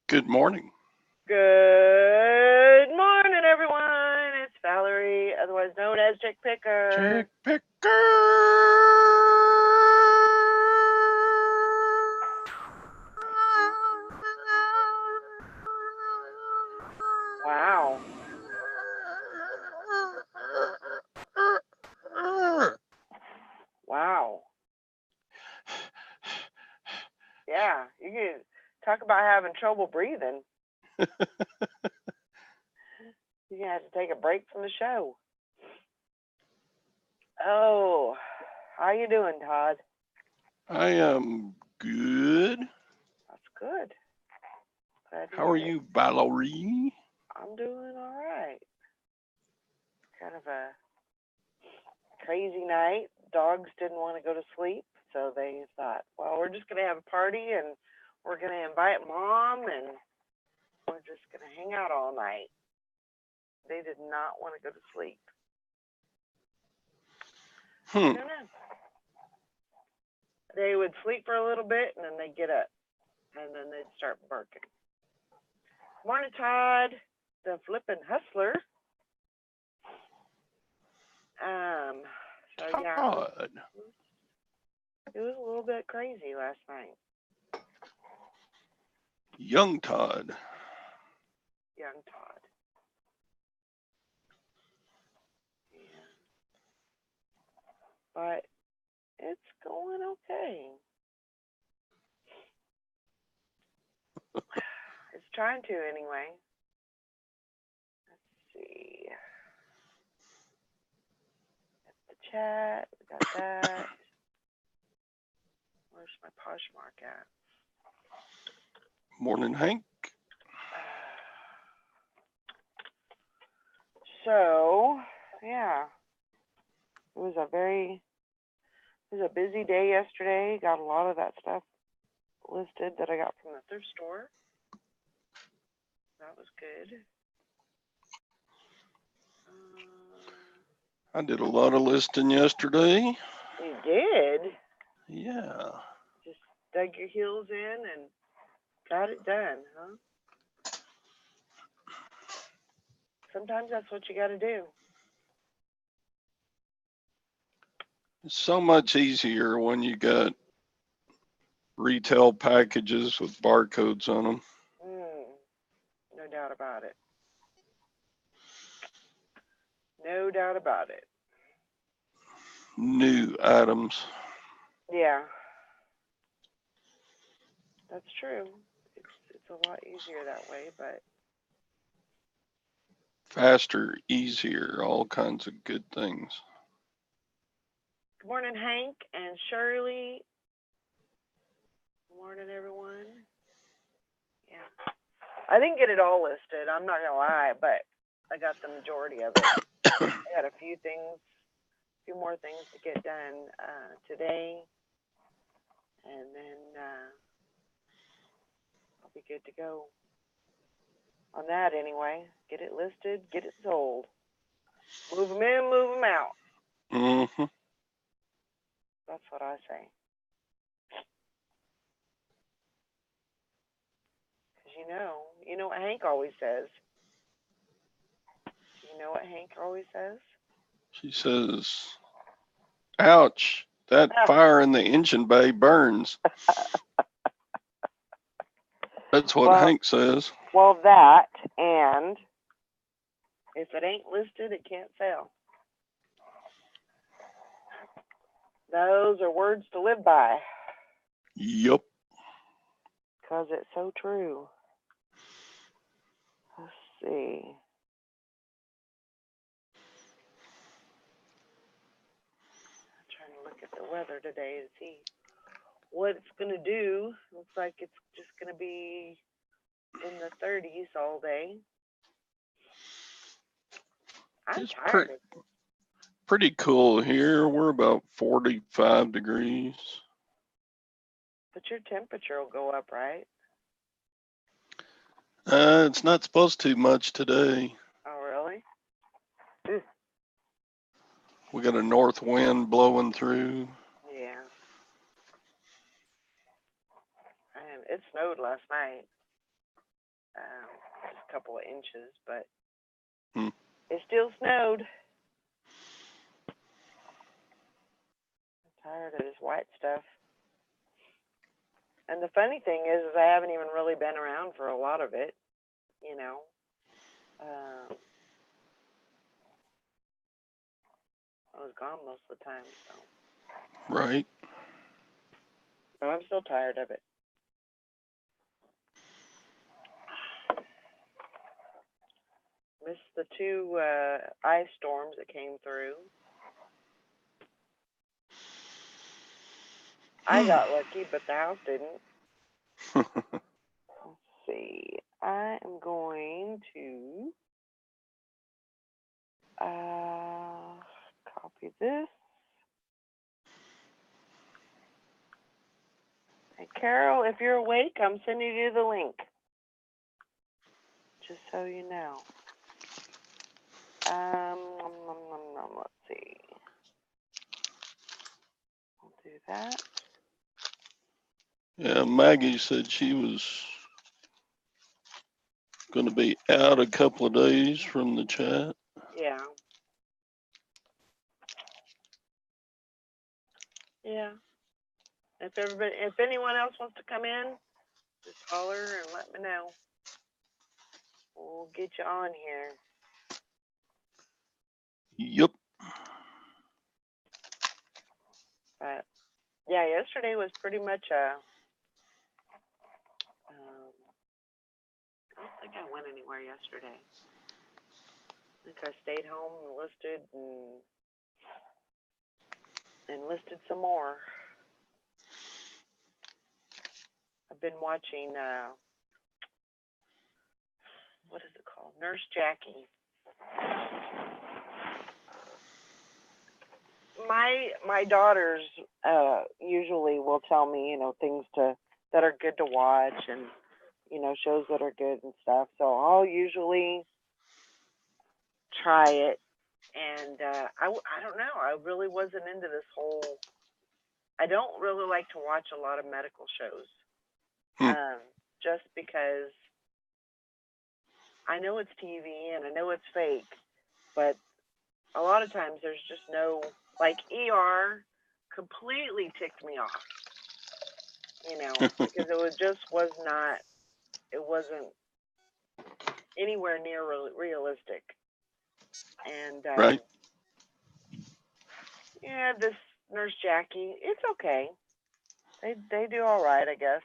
Good morning. Good morning, everyone. It's Valerie, otherwise known as Chick Chick Picker. Picker. Wow. Wow. Yeah, you can talk about having trouble breathing. You're going to have to take a break from the show. Oh, how you doing, Todd? I am good. That's good. Glad to How are hear it. you, Valerie? I'm doing all right. Kind of a crazy night. Dogs didn't want to go to sleep, so they thought, well, we're just going to have a party and we're going to invite mom and we're just going to hang out all night. They did not want to go to sleep. I Hmm. don't know. They would sleep for a little bit and then they'd get up and then they'd start barking. Morning, Todd, the flippin' hustler. Um, so yeah, Todd. it was a little bit crazy last night. Young Todd. Young Todd. Yeah. But it's going okay. It's trying to anyway. Let's see. That's the chat. We got that. Where's my Poshmark at? Morning, Hank. So, yeah. It was a busy day yesterday. Got a lot of that stuff listed that I got from the thrift store. That was good. I did a lot of listing yesterday. You did? Yeah. Just dug your heels in and got it done, huh? Sometimes that's what you got to do. It's so much easier when you got retail packages with barcodes on them. No doubt about it. No doubt about it. New items. Yeah, that's true. It's a lot easier that way, but Faster, easier, all kinds of good things. good morning, Hank and Shirley. Good morning, everyone. Yeah, I didn't get it all listed. I'm not gonna lie, but I got the majority of it. I got a few more things to get done today, and then I'll be good to go on that anyway. Get it listed, get it sold. Move them in, move them out. Mm-hmm. That's what I say. Because you know what Hank always says. Do you know what Hank always says? She says, ouch, that fire in the engine bay burns. That's what well, Hank says. well, that and if it ain't listed, it can't sell. Those are words to live by. Yup. Because it's so true. Let's see. I'm trying to look at the weather today to see what it's going to do. Looks like it's just going to be in the 30s all day. I'm It's tired of it. pretty cool here. We're about 45 degrees. But your temperature will go up, right? It's not supposed to much today. Oh, really? We got a north wind blowing through. Yeah. And it snowed last night. just a couple of inches, but Hmm. it still snowed. I'm tired of this white stuff. And the funny thing is I haven't even really been around for a lot of it, you know. I was gone most of the time, so. Right. But I'm still tired of it. Missed the 2 ice storms that came through. I got lucky, but the house didn't. Let's see. I am going to copy this. Hey, Carol, if you're awake, I'm sending you the link. Just so you know. Let's see. I'll do that. Yeah, Maggie said she was going to be out a couple of days from the chat. Yeah. Yeah. If anyone else wants to come in, just holler and let me know. We'll get you on here. Yep. But yeah, yesterday was pretty much a. I don't think I went anywhere yesterday. I think I stayed home and enlisted some more. I've been watching, what is it called? Nurse Jackie. My daughters usually will tell me, things that are good to watch and, shows that are good and stuff. So I'll usually try it. And I don't know. I really wasn't into this whole. I don't really like to watch a lot of medical shows, just because I know it's TV and I know it's fake, but a lot of times there's just no, like ER completely ticked me off, because it wasn't anywhere near realistic. And Right. yeah, this Nurse Jackie, it's okay. They do all right, I guess.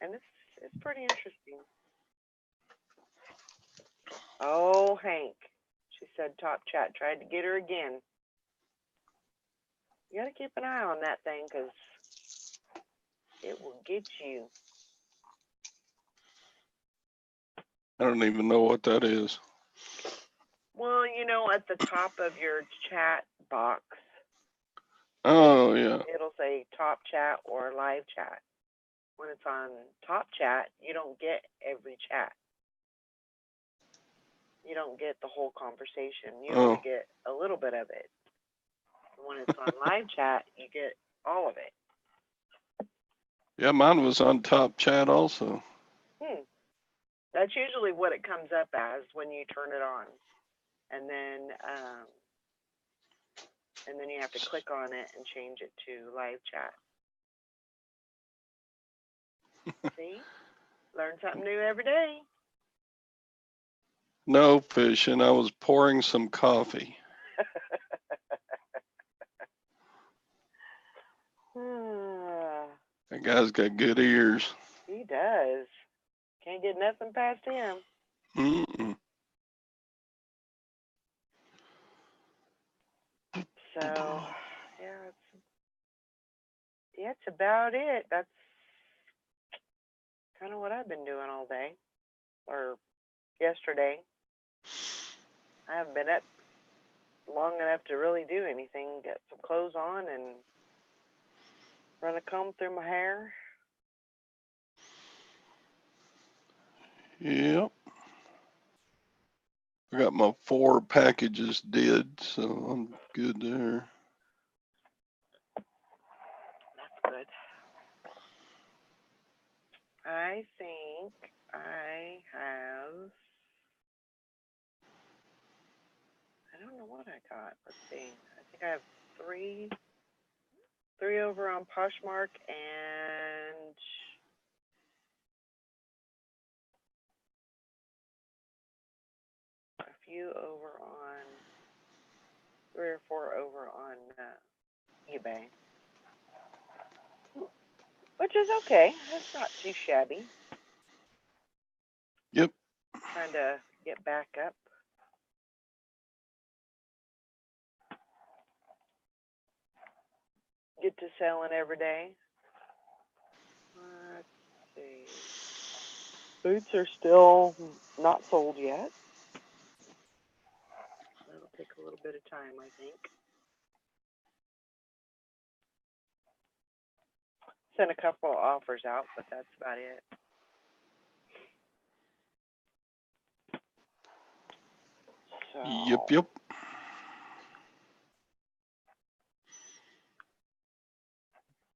And it's pretty interesting. Oh, Hank, she said Top Chat tried to get her again. You gotta keep an eye on that thing, because it will get you. I don't even know what that is. Well, at the top of your chat box. Oh, yeah. It'll say Top Chat or Live Chat. When it's on Top Chat, you don't get every chat. You don't get the whole conversation. You only get a little bit of it. When it's on Live Chat, you get all of it. Yeah, mine was on Top Chat also. That's usually what it comes up as when you turn it on. And then you have to click on it and change it to Live Chat. See? Learn something new every day. No, fishing. I was pouring some coffee. That guy's got good ears. He does. Can't get nothing past him. Mm-mm. So, that's about it. That's kind of what I've been doing all day, or yesterday. I haven't been up long enough to really do anything. Get some clothes on and run a comb through my hair. Yep. I got my 4 packages did, so I'm good there. That's good. I think I have. I don't know what I got. Let's see. I think I have three over on Poshmark and a few over on 3 or 4 over on eBay, which is okay. That's not too shabby. Yep. Trying to get back up. Get to selling every day. Let's see. Boots are still not sold yet. That'll take a little bit of time, I think. Sent a couple of offers out, but that's about it. So, Yep.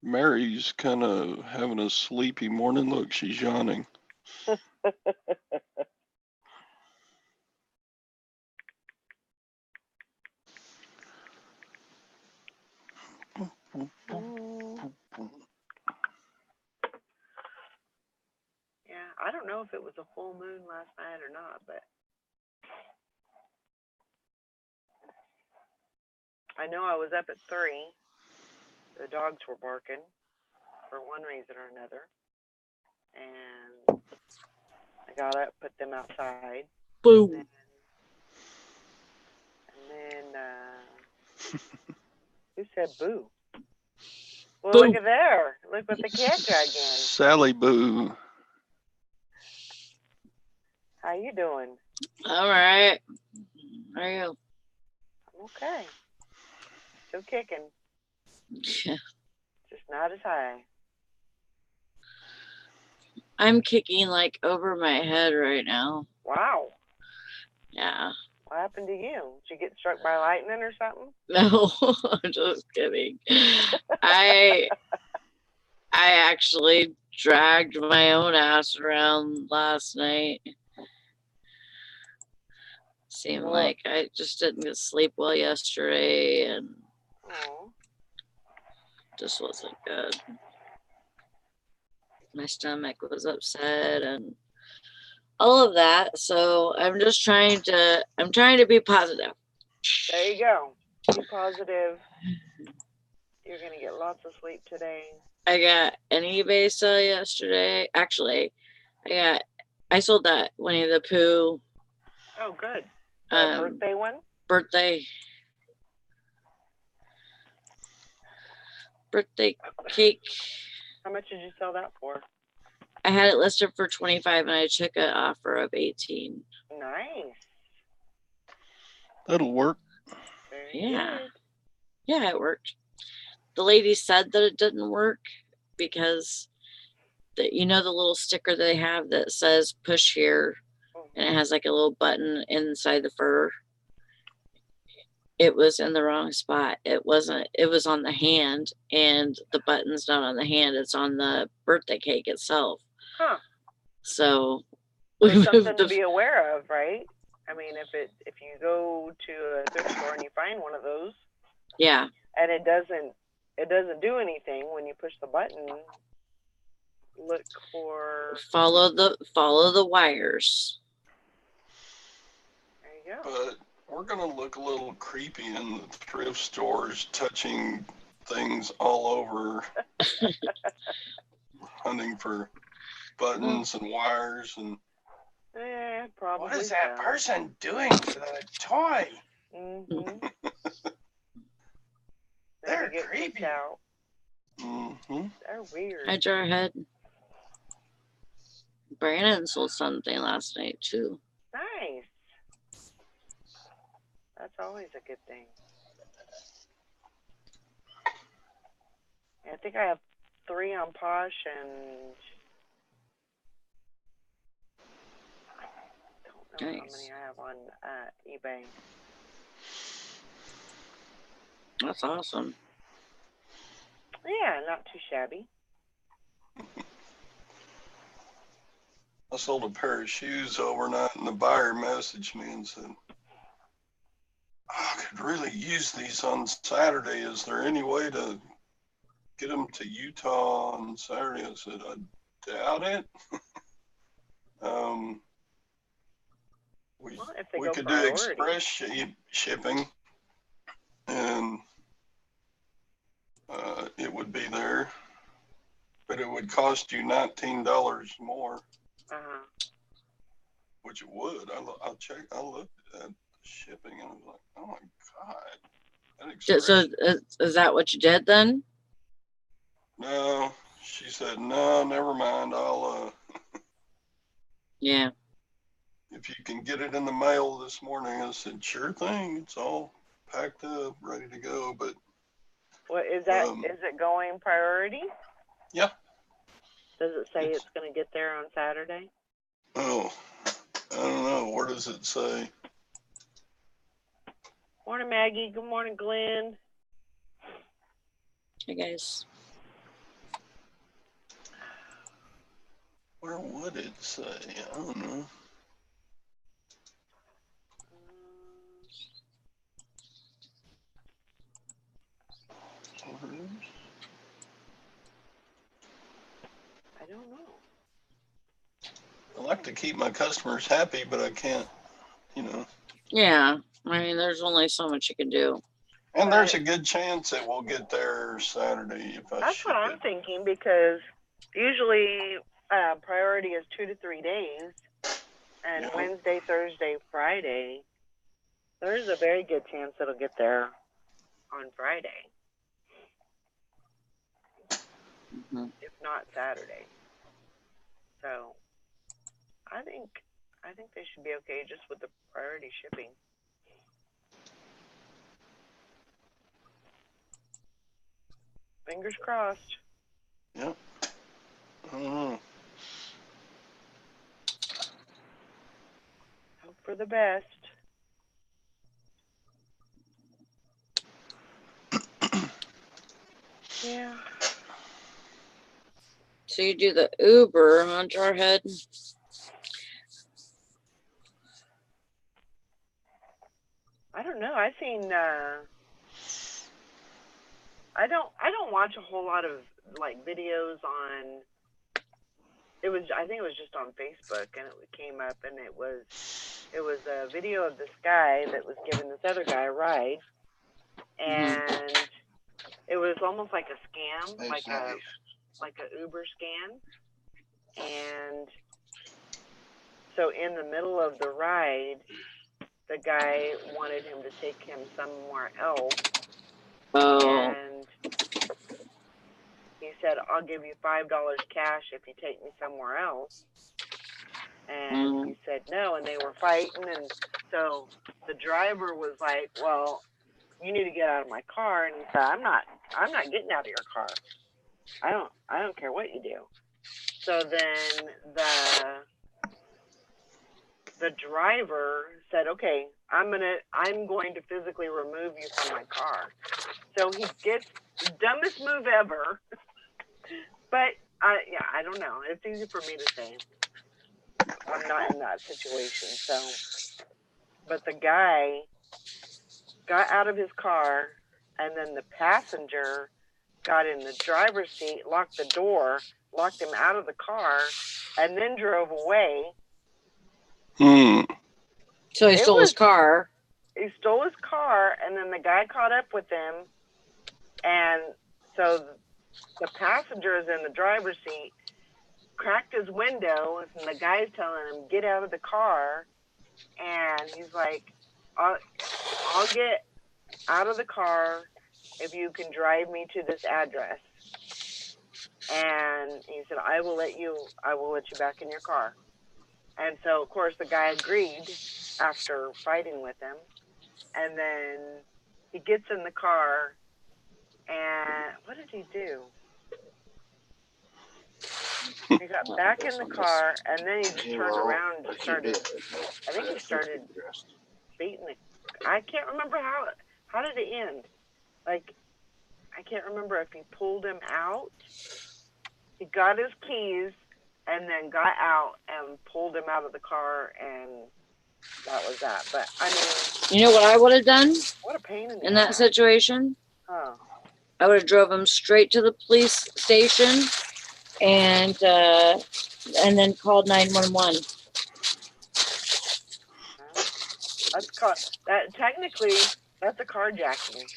Mary's kind of having a sleepy morning. Look, she's yawning. Yeah, I don't know if it was a full moon last night or not, but I know I was up at 3. The dogs were barking for one reason or another. And I got up, put them outside. Boo. And then who said boo? Well, Boo. look at there. Look what the cat dragged in. Sally Boo. How you doing? All right. How are you? I'm okay. Still kicking. Just not as high. I'm kicking like over my head right now. Wow. Yeah. What happened to you? Did you get struck by lightning or something? No, I'm just kidding. I actually dragged my own ass around last night. Seemed Well, like I just didn't get sleep well yesterday and just wasn't good. My stomach was upset and all of that. So I'm trying to be positive. there you go. Be positive. You're going to get lots of sleep today. I got an eBay sale yesterday. Actually, I sold that Winnie the Pooh. Oh, good. The birthday one? Birthday cake. How much did you sell that for? I had it listed for 25 and I took an offer of 18. Nice. That'll work. Very Yeah. good. Yeah, it worked. The lady said that it didn't work because the little sticker they have that says push here and it has like a little button inside the fur. It was in the wrong spot. It was on the hand and the button's not on the hand. It's on the birthday cake itself. Huh. So There's something to be aware of, right? I mean, if you go to a thrift store and you find one of those, yeah, and it doesn't do anything when you push the button, look for follow the wires. There you go. But we're gonna look a little creepy in the thrift stores, touching things all over, hunting for buttons and wires and. Probably. What is that person doing to the toy? Mm-hmm. They're creepy. Out. Mm-hmm. They're weird. Hi, Jarhead. Brandon sold something last night too. Nice. That's always a good thing. I think I have 3 on Posh and I don't know how many I have on eBay. That's awesome. Yeah, not too shabby. I sold a pair of shoes overnight, and the buyer messaged me and said, I could really use these on Saturday. Is there any way to get them to Utah on Saturday? I said, I doubt it. We, Well, if they we go could do priority. express shipping, and it would be there, but it would cost you $19 more, Uh-huh. which it would. I looked at the shipping and I was like, oh my God. That express. So is that what you did then? No, she said, no, never mind. Yeah. If you can get it in the mail this morning. I said, sure thing. It's all packed up, ready to go. But What is that? Is it going priority? Yeah. Does it say it's going to get there on Saturday? Oh, I don't know. Where does it say? Morning, Maggie. Good morning, Glenn. Hey guys. Where would it say? I don't know. I don't know. I like to keep my customers happy, but I can't, Yeah. I mean, there's only so much you can do. And there's a good chance it will get there Saturday if I That's ship what I'm it. thinking, because usually priority is 2 to 3 days, and Yeah. Wednesday, Thursday, Friday, there's a very good chance it'll get there on Friday, if not Saturday. So I think they should be okay just with the priority shipping. Fingers crossed. Yep. I don't know. Hope for the best. Yeah. So you do the Uber on Jarhead? I don't know. I've seen. I don't watch a whole lot of like videos on. I think it was just on Facebook, and it came up, and it was a video of this guy that was giving this other guy a ride, and it was almost like a scam, like a Uber scam, and so in the middle of the ride, the guy wanted him to take him somewhere else. Oh. And he said, I'll give you $5 cash if you take me somewhere else. And he said no, and they were fighting. And so the driver was like, well, you need to get out of my car. And he said, I'm not getting out of your car. I don't care what you do. So then the driver said, okay, I'm going to physically remove you from my car. So he gets dumbest move ever. But I don't know. It's easy for me to say. I'm not in that situation. So, but the guy got out of his car, and then the passenger got in the driver's seat, locked the door, locked him out of the car, and then drove away. So he stole his car. He stole his car, and then the guy caught up with him, and so the passenger is in the driver's seat, cracked his window, and the guy's telling him, get out of the car, and he's like, I'll get out of the car if you can drive me to this address. And he said, I will let you back in your car. And so, of course, the guy agreed after fighting with him. And then he gets in the car, and what did he do? He got back in the car, and then he just turned around and started beating I can't remember how did it end? Like, I can't remember if he pulled him out. He got his keys, and then got out and pulled him out of the car, and that was that. But I mean, You know what I would have done what a pain in the in that ass. situation? Huh. I would have drove him straight to the police station and then called 911. That's that technically that's a carjacking.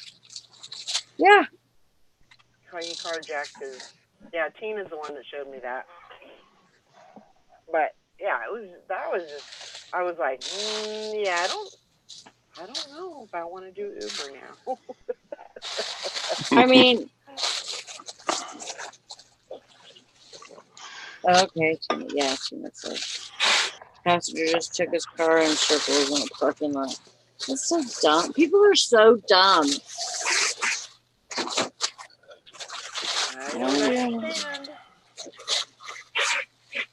Yeah. He carjacked his. Yeah, Tina's the one that showed me that. But yeah, that was just. I was like, yeah, I don't know if I want to do Uber now. I mean, okay, Tina says. Passenger just took his car and circled in a parking lot. That's so dumb. People are so dumb. I don't understand.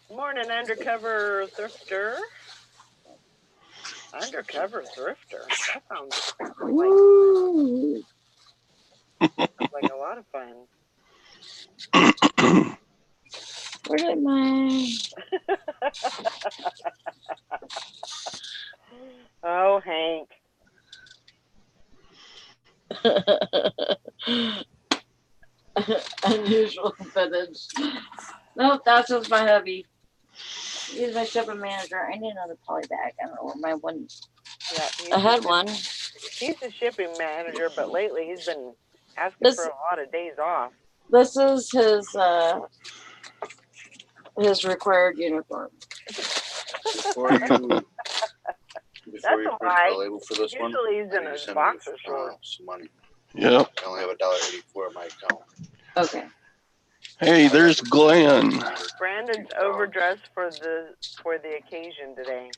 Morning, undercover thrifter. Undercover thrifter. That sounds like a lot of fun. Where did my... Oh, Hank. Unusual footage. Nope, that's just my hubby. He's my shipping manager. I need another poly bag. I don't know where my one. Yeah, I had one. He's the shipping manager, but lately he's been asking for a lot of days off. This is his required uniform. Before you print the label for this one, usually he's in his boxer shorts. Some money. Yep. I only have $1.84 in my account. Okay. Hey, there's Glenn. Brandon's overdressed for the occasion today.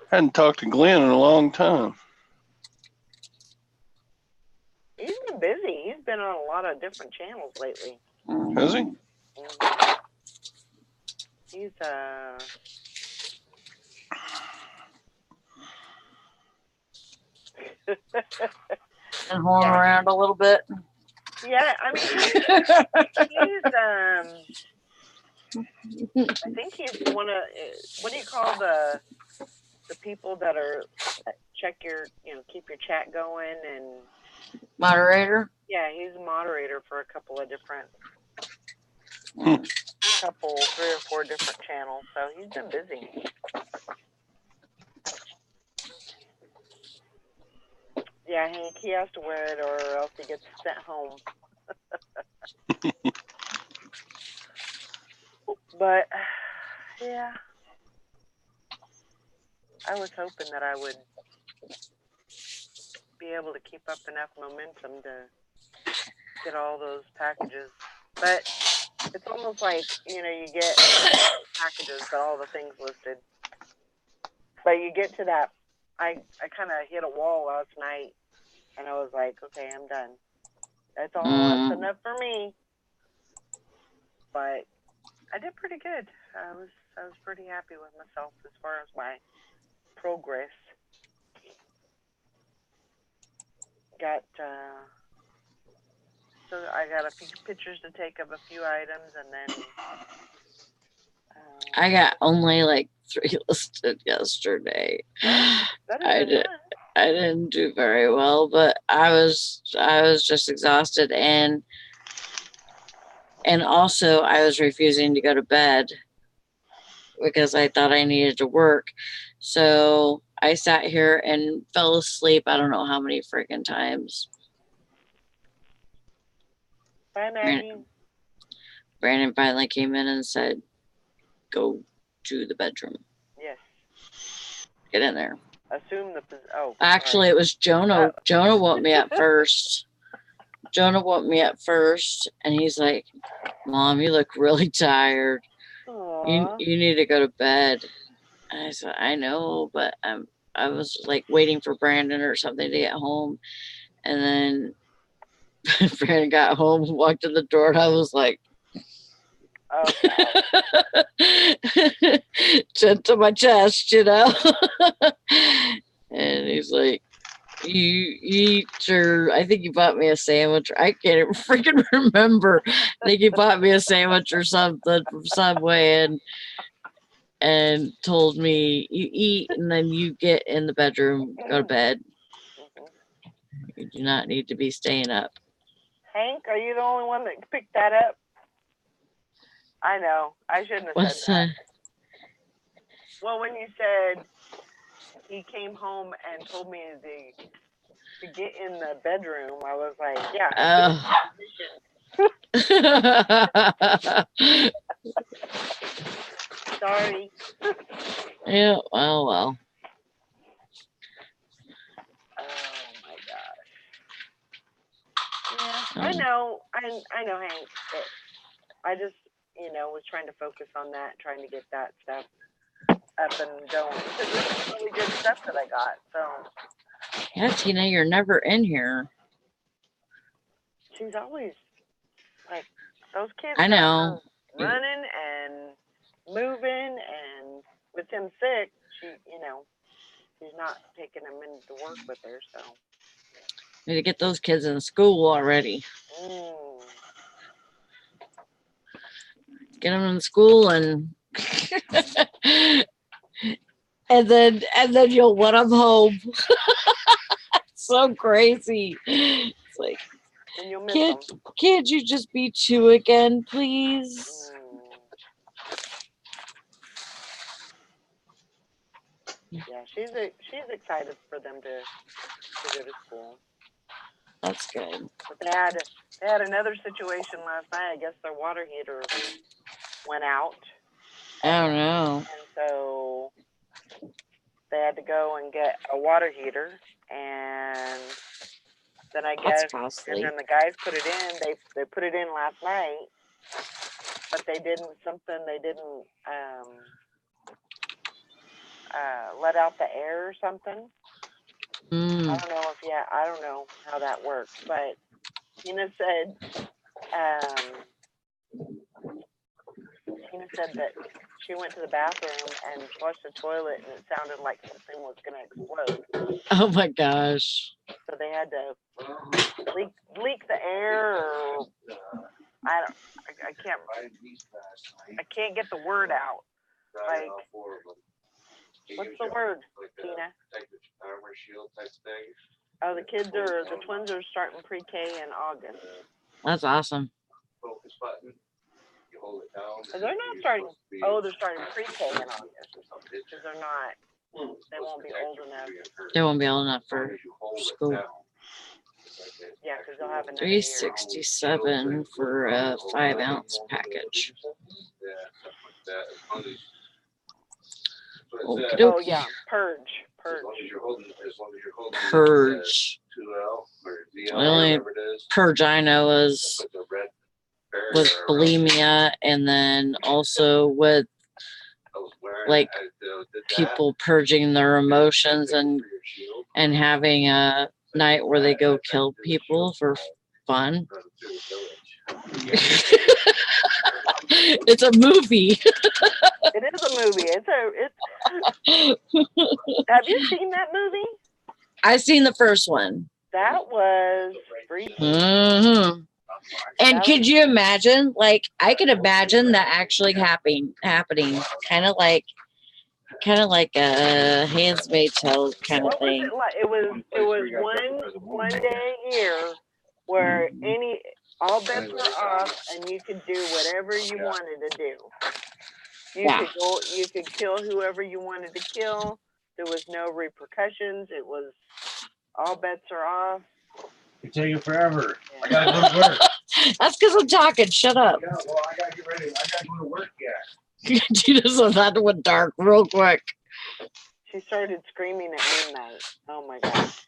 Hadn't talked to Glenn in a long time. He's been busy. He's been on a lot of different channels lately. Has he? Mm-hmm. He's And horn around a little bit. Yeah, I mean, he's I think he's one of, what do you call the people that check your, keep your chat going and Moderator? Yeah, he's a moderator for a couple of different, 3 or 4 different channels, so he's been busy. Yeah, Hank, he has to wear it or else he gets sent home. But, yeah. I was hoping that I would be able to keep up enough momentum to get all those packages. But it's almost like, you get packages, but all the things listed. But you get to that, I kind of hit a wall last night, and I was like, okay, I'm done. That's all. That's enough for me. But I did pretty good. I was pretty happy with myself as far as my progress. So I got a few pictures to take of a few items, and then I got only like 3 listed yesterday. I didn't do very well, but I was just exhausted, and also I was refusing to go to bed because I thought I needed to work. So I sat here and fell asleep. I don't know how many freaking times. Bye, Maggie. Brandon finally came in and said, "Go to the bedroom." Yes. Get in there. Assume Actually, it was Jonah. Jonah woke me up first. And he's like, "Mom, you look really tired. You need to go to bed." And I said, "I know, but I was like waiting for Brandon or something to get home." And then Brandon got home, walked in the door, and I was like, chin to my chest, And he's like, you eat your, I think you bought me a sandwich. I can't even freaking remember. I think you bought me a sandwich or something from Subway and told me you eat and then you get in the bedroom, go to bed. Mhm. You do not need to be staying up. Hank, are you the only one that picked that up? I know. I shouldn't have What's said that. that? Well, when you said he came home and told me to get in the bedroom, I was like, yeah. Sorry. Yeah, well. Oh my gosh. Yeah, I know, Hank. But I just, was trying to focus on that, trying to get that stuff up and going. Because this is really good stuff that I got. So Yeah, Tina, you're never in here. she's always like those kids. I know. Running and moving, and with him sick, she's not taking him into work with her. So Need to get those kids in school already. Get them in school and and then you'll want them home. So crazy. It's like, and you'll miss them. Can't you just be 2 again, please? Yeah, she's excited for them to go to school. That's good. But they had another situation last night. I guess their water heater went out. I don't know. And so they had to go and get a water heater, and then I guess, and then the guys put it in. They put it in last night, but they didn't let out the air or something. I don't know how that works, but Tina said that she went to the bathroom and flushed the toilet, and it sounded like something was going to explode. Oh my gosh! So they had to leak the air, or I can't get the word out. Like, what's the word, Tina? Oh, the twins are starting pre-K in August. That's awesome. They're not starting. Oh, they're starting pre-K in August because they're not. They won't be old enough. They won't be old enough for school. Yeah, because they'll have another $367 for a 5-ounce package. Oh yeah, purge. Purge. The only purge I know was bulimia, and then also with like people purging their emotions and having a night where they go kill people for fun. It's a movie. It is a movie. Have you seen that movie? I've seen the first one. That was freaky. Mm-hmm. And could you imagine? Like, I could imagine that actually happening. Kind of like a Handmaid's Tale kind of thing. It was one day a year where all bets were off, and you could do whatever you wanted to do. You could kill whoever you wanted to kill. There was no repercussions. It was all bets are off. It's taking forever. Yeah. I gotta go to work. That's because I'm talking. Shut up. Yeah, well, I gotta get ready. I gotta go to work yet. She just that went dark real quick. She started screaming at midnight. Oh my gosh.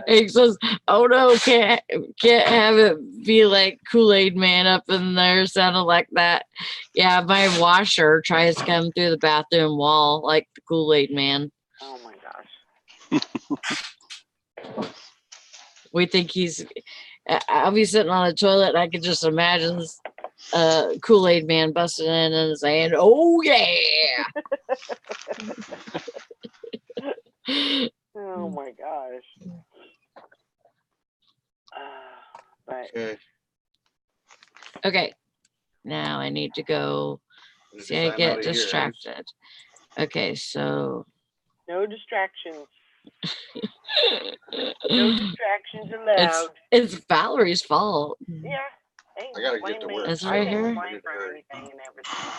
He says, "Oh no, can't have it be like Kool-Aid Man up in there sounding like that." Yeah, my washer tries to come through the bathroom wall like the Kool-Aid Man. Oh my gosh. We think I'll be sitting on the toilet and I can just imagine this Kool-Aid Man busting in and saying, "Oh yeah." Oh my gosh. But Okay. Okay. Now I need to go. Just See, I sign out get of here. distracted. Okay, so. no distractions. No distractions It's allowed. it's Valerie's fault. Yeah. Hey, I gotta blame get to me. work. Is it I right didn't here? blame for anything and everything.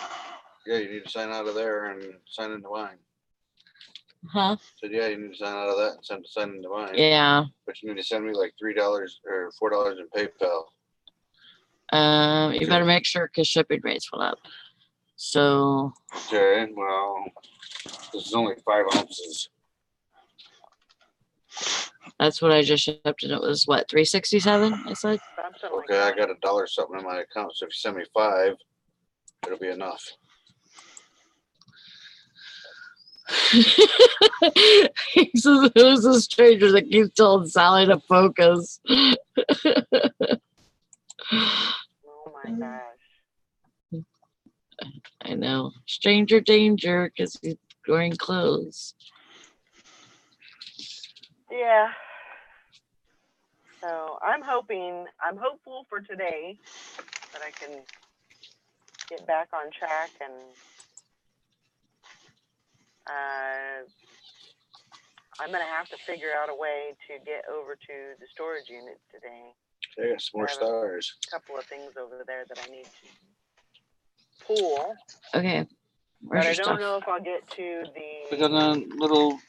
Yeah, you need to sign out of there and sign into mine. Huh? So yeah, you need to sign out of that and sign into mine. Yeah. But you need to send me like $3 or $4 in PayPal. You better make sure because shipping rates went up. So Okay, well, this is only 5 ounces. that's what I just shipped, and it was what, $3.67? I said. Something like Okay, I that. got $1 something in my account. So if you send me 5, it'll be enough. Who's the stranger that keeps telling Sally to focus? Oh my gosh. I know. Stranger danger because he's wearing clothes. Yeah. So I'm hopeful for today that I can get back on track and I'm gonna have to figure out a way to get over to the storage unit today. I got some more stars. A couple of things over there that I need to pull. Okay. But Where's I your don't stuff? know if I'll get to Look the on the little.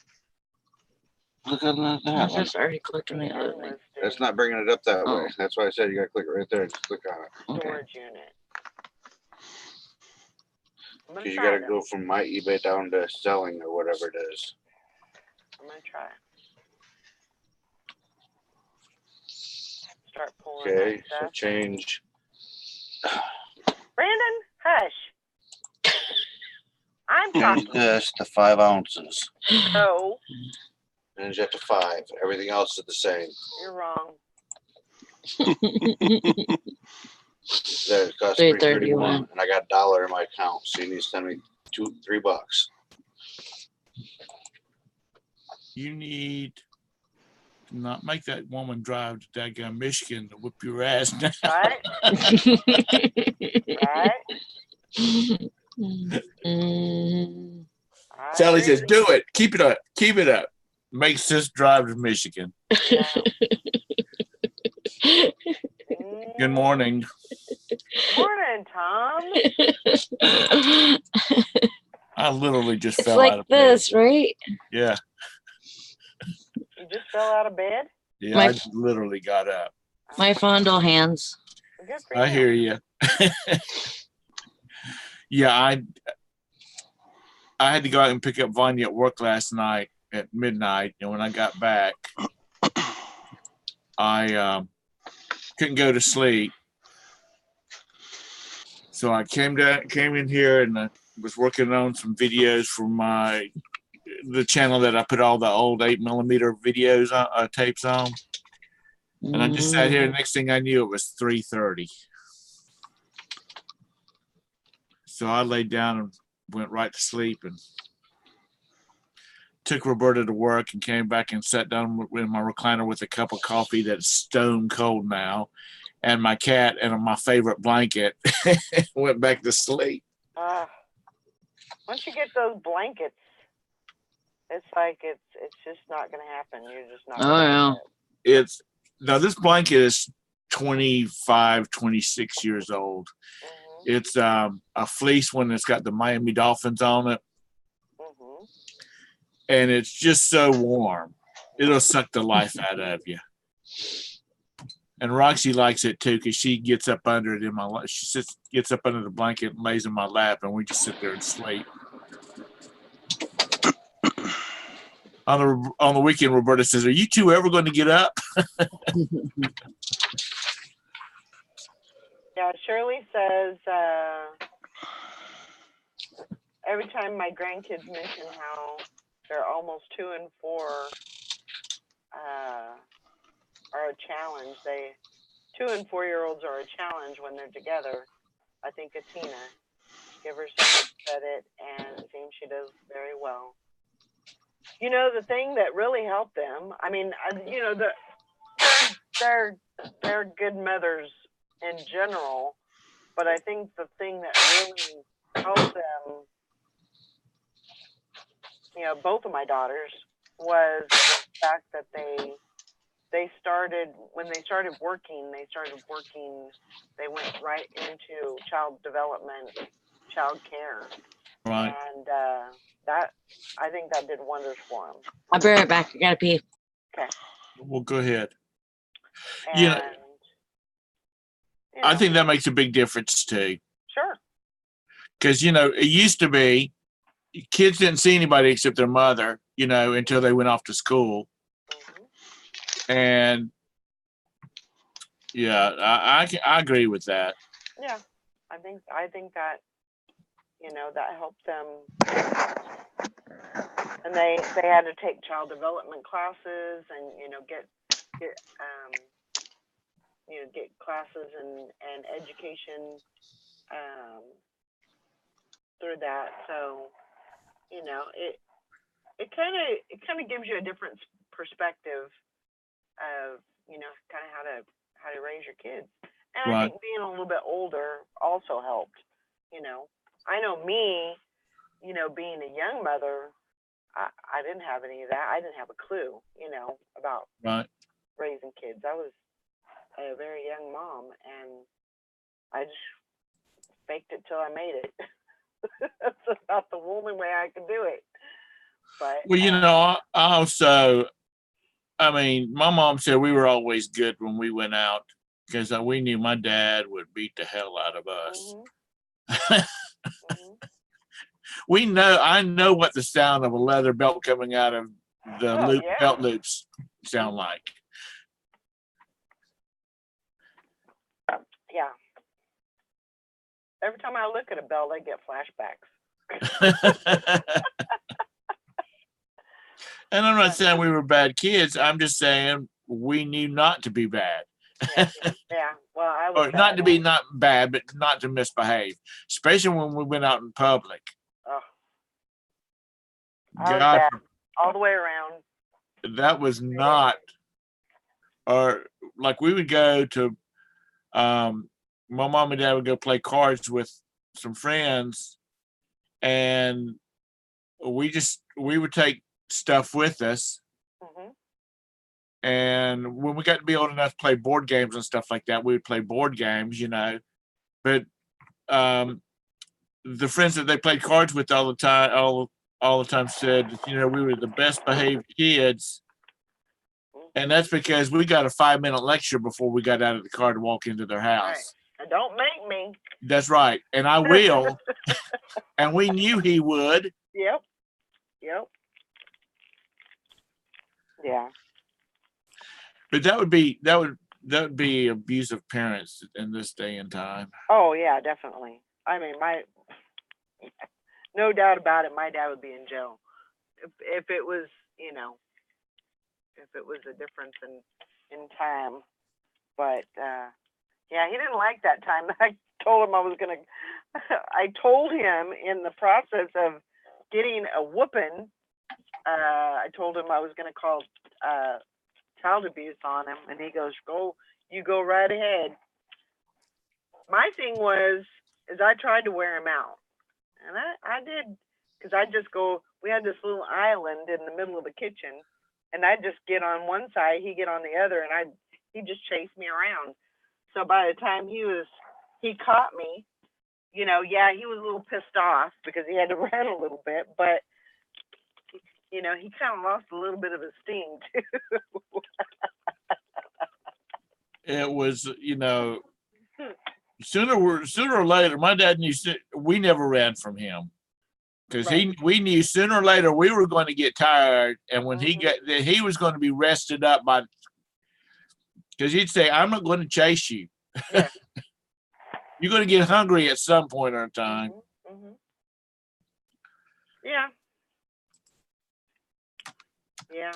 Look on I that one. just already clicked on the other thing. unlisted That's not bringing it up that Oh. way. That's why I said you gotta click right there and just click on it. Okay. storage unit. I'm gonna Because you try gotta though. go from my eBay down to selling or whatever it is. I'm gonna try. Start pulling Okay, that so stuff. change. Brandon, hush. I'm Change talking. this to 5 ounces. No, Change that to 5. Everything else is the same. you're wrong. That costs $3.31, and I got $1 in my account. So you need to send me $3. You need to not make that woman drive to daggone Michigan to whip your ass now. Right? Right? Mm. I Sally agree. says, "Do it. Keep it up. Keep it up." Make sis drive to Michigan. Yeah. Good morning. Morning, Tom. I literally just It's fell out like of bed. this, right? Yeah, You just fell out of bed? yeah. My- I literally got up. My fondle hands. Good for I you. hear you. Yeah, I had to go out and pick up Vanya at work last night at midnight, and when I got back, I couldn't go to sleep. So I came in here and I was working on some videos for the channel that I put all the old 8mm videos on, tapes on. And I just sat here, and next thing I knew, it was 3:30. So I laid down and went right to sleep and took Roberta to work and came back and sat down in my recliner with a cup of coffee that's stone cold now, and my cat and my favorite blanket. Went back to sleep. Once you get those blankets, it's like it's just not gonna happen. You're just not. Oh, yeah. Now this blanket is 25, 26 years old. Mm-hmm. It's a fleece one that's got the Miami Dolphins on it. Mm-hmm. And it's just so warm. It'll suck the life out of you. And Roxy likes it too because she gets up under it in my lap. She gets up under the blanket and lays in my lap, and we just sit there and sleep. On the weekend, Roberta says, "Are you two ever going to get up?" Yeah, Shirley says every time my grandkids mention how they're almost 2 and 4 are a challenge. 2 and 4-year-olds are a challenge when they're together. I think of Tina. Give her so much credit, and it seems she does very well. You know, the thing that really helped them, I mean, you know, they're good mothers in general, but I think the thing that really helped them, you know, both of my daughters, was the fact that they started, when they started working, they went right into child development, child care. Right. And that, I think that did wonders for them. I'll be right back. I gotta pee. Okay. Well, go ahead. And, You know, you I know, think that makes a big difference too. sure. Because, you know, it used to be kids didn't see anybody except their mother, you know, until they went off to school. Mm-hmm. And yeah, I agree with that. Yeah, I think that, you know, that helped them. And they had to take child development classes, and you know, get classes and education through that. So, you know, it kind of gives you a different perspective of, you know, kind of how to raise your kids. And Right. I think being a little bit older also helped. You know, I know me, you know, being a young mother, I didn't have any of that. I didn't have a clue, you know, about Right. raising kids. I was a very young mom, and I just faked it till I made it. That's about the only way I could do it. But Well, you know, I also, I mean, my mom said we were always good when we went out because we knew my dad would beat the hell out of us. mm-hmm, mm-hmm. I know what the sound of a leather belt coming out of the Yeah. belt loops sound like. Yeah. Every time I look at a belt, I get flashbacks. And I'm not saying we were bad kids. I'm just saying we knew not to be bad. Yeah. Well, I was Or not bad. to be not bad, but not to misbehave, especially when we went out in public. Oh, I was God, bad all the way around. that was not, or like we would go to, my mom and dad would go play cards with some friends, and we would take stuff with us. Mm-hmm. And when we got to be old enough to play board games and stuff like that, we would play board games, you know. But the friends that they played cards with all the time said, you know, we were the best behaved kids. And that's because we got a 5-minute lecture before we got out of the car to walk into their house. Right. And don't make me. That's right. And I will. And we knew he would. Yep. Yeah. But that would be abusive parents in this day and time. Oh yeah, definitely. I mean, no doubt about it, my dad would be in jail if it was, you know, if it was a difference in time. But yeah, he didn't like that time. I told him I told him in the process of getting a whooping, I told him I was gonna call child abuse on him, and he goes, you go right ahead. My thing is I tried to wear him out, and I did, because we had this little island in the middle of the kitchen, and I'd just get on one side, he'd get on the other, and he'd just chase me around. So by the time he caught me, you know, yeah, he was a little pissed off because he had to run a little bit, but you know, he kind of lost a little bit of his sting too. It was, you know, sooner or later, my dad knew we never ran from him because we knew sooner or later we were going to get tired, and when he was going to be rested up because he'd say, "I'm not going to chase you. Yeah. You're going to get hungry at some point in time." Mm-hmm. Yeah. Yeah.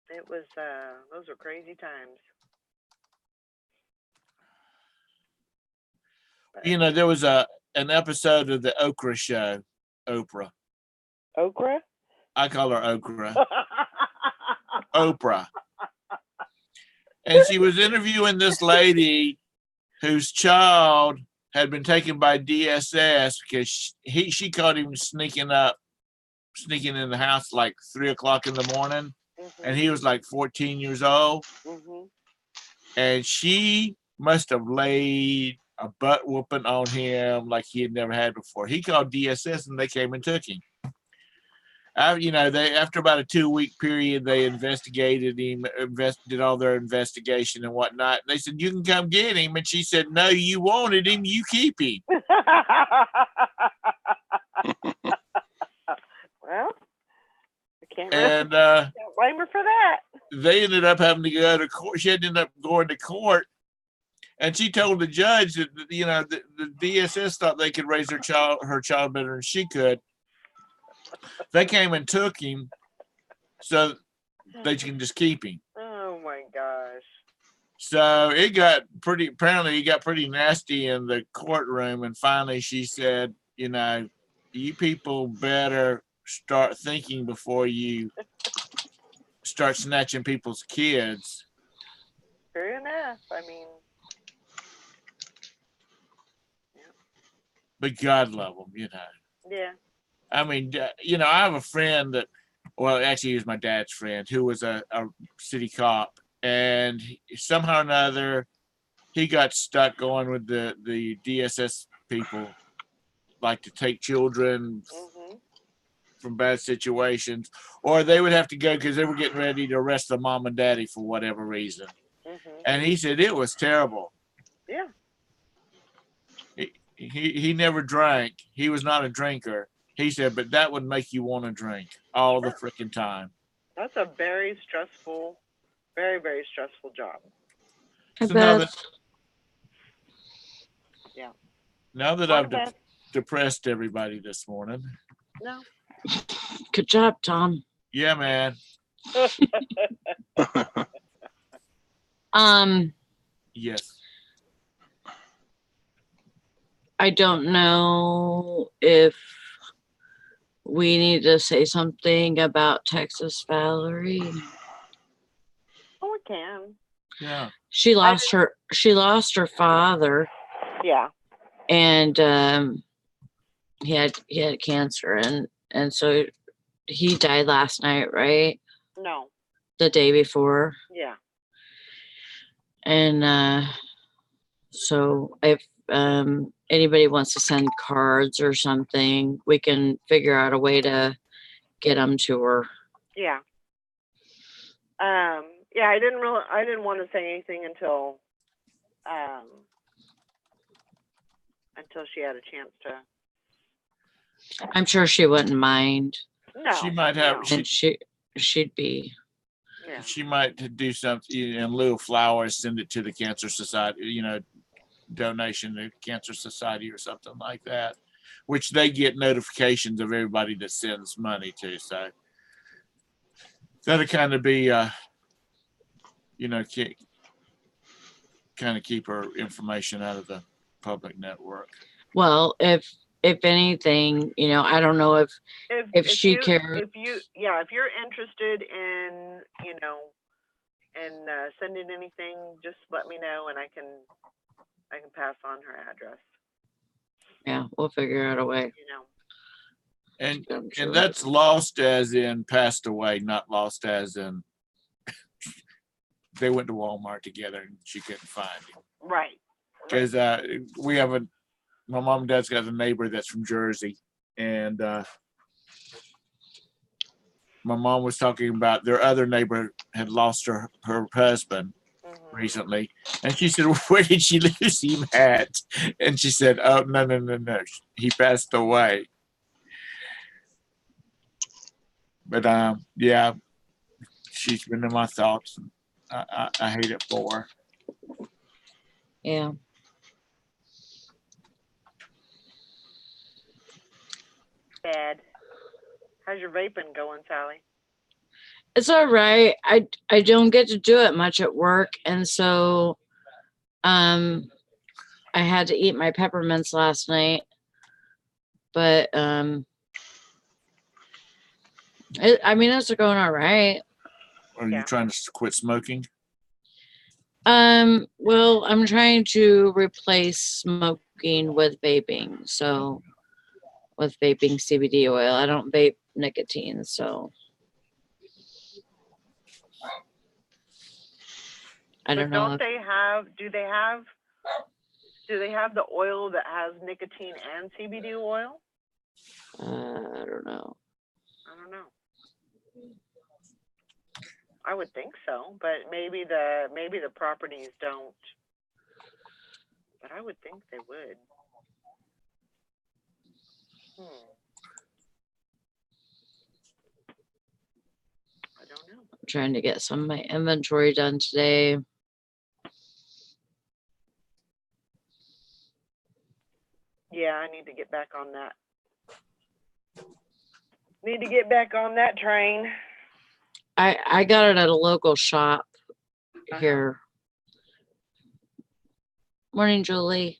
It was, those were crazy times. You know, there was an episode of the Oprah show. Oprah. Okra? I call her Okra. Oprah. And she was interviewing this lady whose child had been taken by DSS because she caught him sneaking in the house like 3 o'clock in the morning, and he was like 14 years old. And she must have laid a butt whooping on him like he had never had before. He called DSS and they came and took him. They after about a 2-week period, they investigated him, did all their investigation and whatnot. They said, "You can come get him," and she said, "No, you wanted him, you keep him." Well, I can't And can't blame her for that. they ended up having to go to court. She ended up going to court, and she told the judge that the DSS thought they could raise her child better than she could. They came and took him so they can just keep him. Oh my gosh. So it got apparently it got pretty nasty in the courtroom. And finally she said, you people better start thinking before you start snatching people's kids. Fair enough. I mean. But God love them, Yeah. I mean, I have a friend that, well, actually he was my dad's friend who was a city cop, and somehow or another he got stuck going with the DSS people, like to take children from bad situations, or they would have to go because they were getting ready to arrest the mom and daddy for whatever reason. And he said it was terrible. Yeah. He never drank. He was not a drinker. He said, but that would make you want to drink all the freaking time. That's a very stressful, very, very stressful job. So now that I've depressed everybody this morning. No. Good job, Tom. Yeah, man. Yes. I don't know if we need to say something about Texas Valerie. Oh, we can. Yeah. She lost her father. Yeah. And he had cancer, and so he died last night, right? No. The day before. Yeah. And so if anybody wants to send cards or something, we can figure out a way to get them to her. Yeah. Yeah, I didn't want to say anything until she had a chance to. I'm sure she wouldn't mind. No. She might have. No. And she'd be. Yeah. She might do something in lieu of flowers, send it to the Cancer Society, donation to Cancer Society or something like that, which they get notifications of everybody that sends money to. So that'll kind of be, kind of keep her information out of the public network. Well, if anything, I don't know if she cares. If you're interested in, sending anything, just let me know and I can pass on her address. Yeah, we'll figure out a way. And Sure. and that's lost as in passed away, not lost as in they went to Walmart together and she couldn't find him. Right. Because we have my mom and dad's got a neighbor that's from Jersey, and my mom was talking about their other neighbor had lost her husband recently, and she said, "Where did she lose him at?" And she said, "Oh, no, he passed away." But yeah, she's been in my thoughts. I hate it for her. Yeah. Bad. How's your vaping going, Sally? It's all right. I don't get to do it much at work, and so I had to eat my peppermints last night. But I mean, it's going all right. Are you Yeah. trying to quit smoking? Well, I'm trying to replace smoking with vaping. So with vaping CBD oil, I don't vape nicotine. So I don't But know. don't they have? Do they have the oil that has nicotine and CBD oil? I don't know. I don't know. I would think so, but maybe the properties don't. But I would think they would. I don't know. I'm trying to get some of my inventory done today. Yeah, I need to get back on that. Need to get back on that train. I got it at a local shop here. Morning, Julie.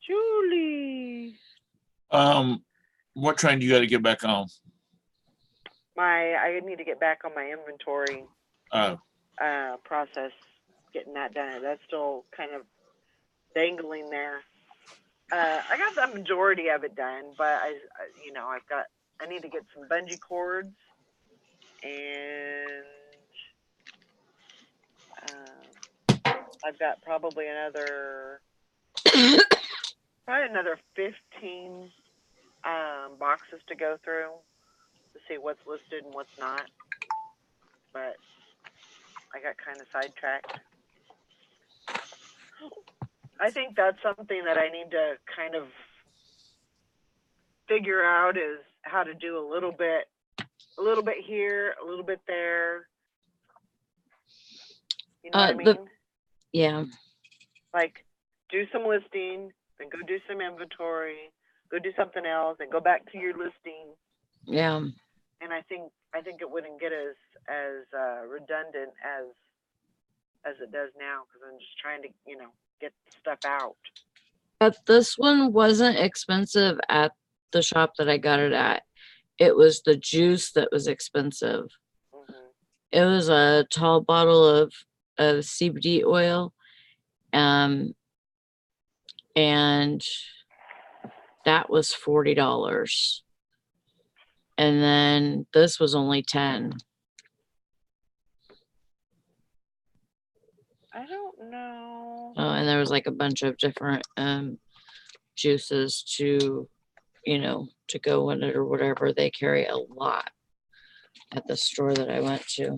Julie. What train do you got to get back on? I need to get back on my inventory Oh, process, getting that done. That's still kind of dangling there. I got the majority of it done, but I need to get some bungee cords, and I've got probably another 15 boxes to go through to see what's listed and what's not. But I got kind of sidetracked. I think that's something that I need to kind of figure out, is how to do a little bit here, a little bit there. You know what I mean? Yeah. Like, do some listing, then go do some inventory, go do something else, and go back to your listing. Yeah. And I think it wouldn't get as redundant as it does now, because I'm just trying to get stuff out. But this one wasn't expensive at the shop that I got it at. It was the juice that was expensive. Mm-hmm. It was a tall bottle of CBD oil. And that was $40. And then this was only $10. I don't know. Oh, and there was like a bunch of different juices to go in it or whatever. They carry a lot at the store that I went to.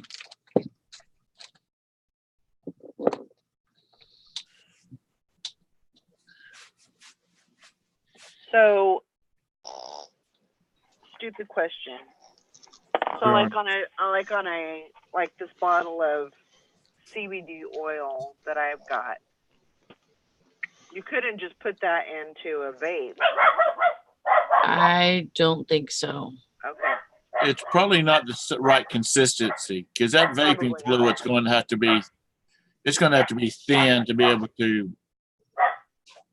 So, stupid question. So, Right. like this bottle of CBD oil that I've got, you couldn't just put that into a vape. I don't think so. Okay. it's probably not the right consistency, because that vaping Probably fluid's going to have to be, it's going to have to be thin to be able to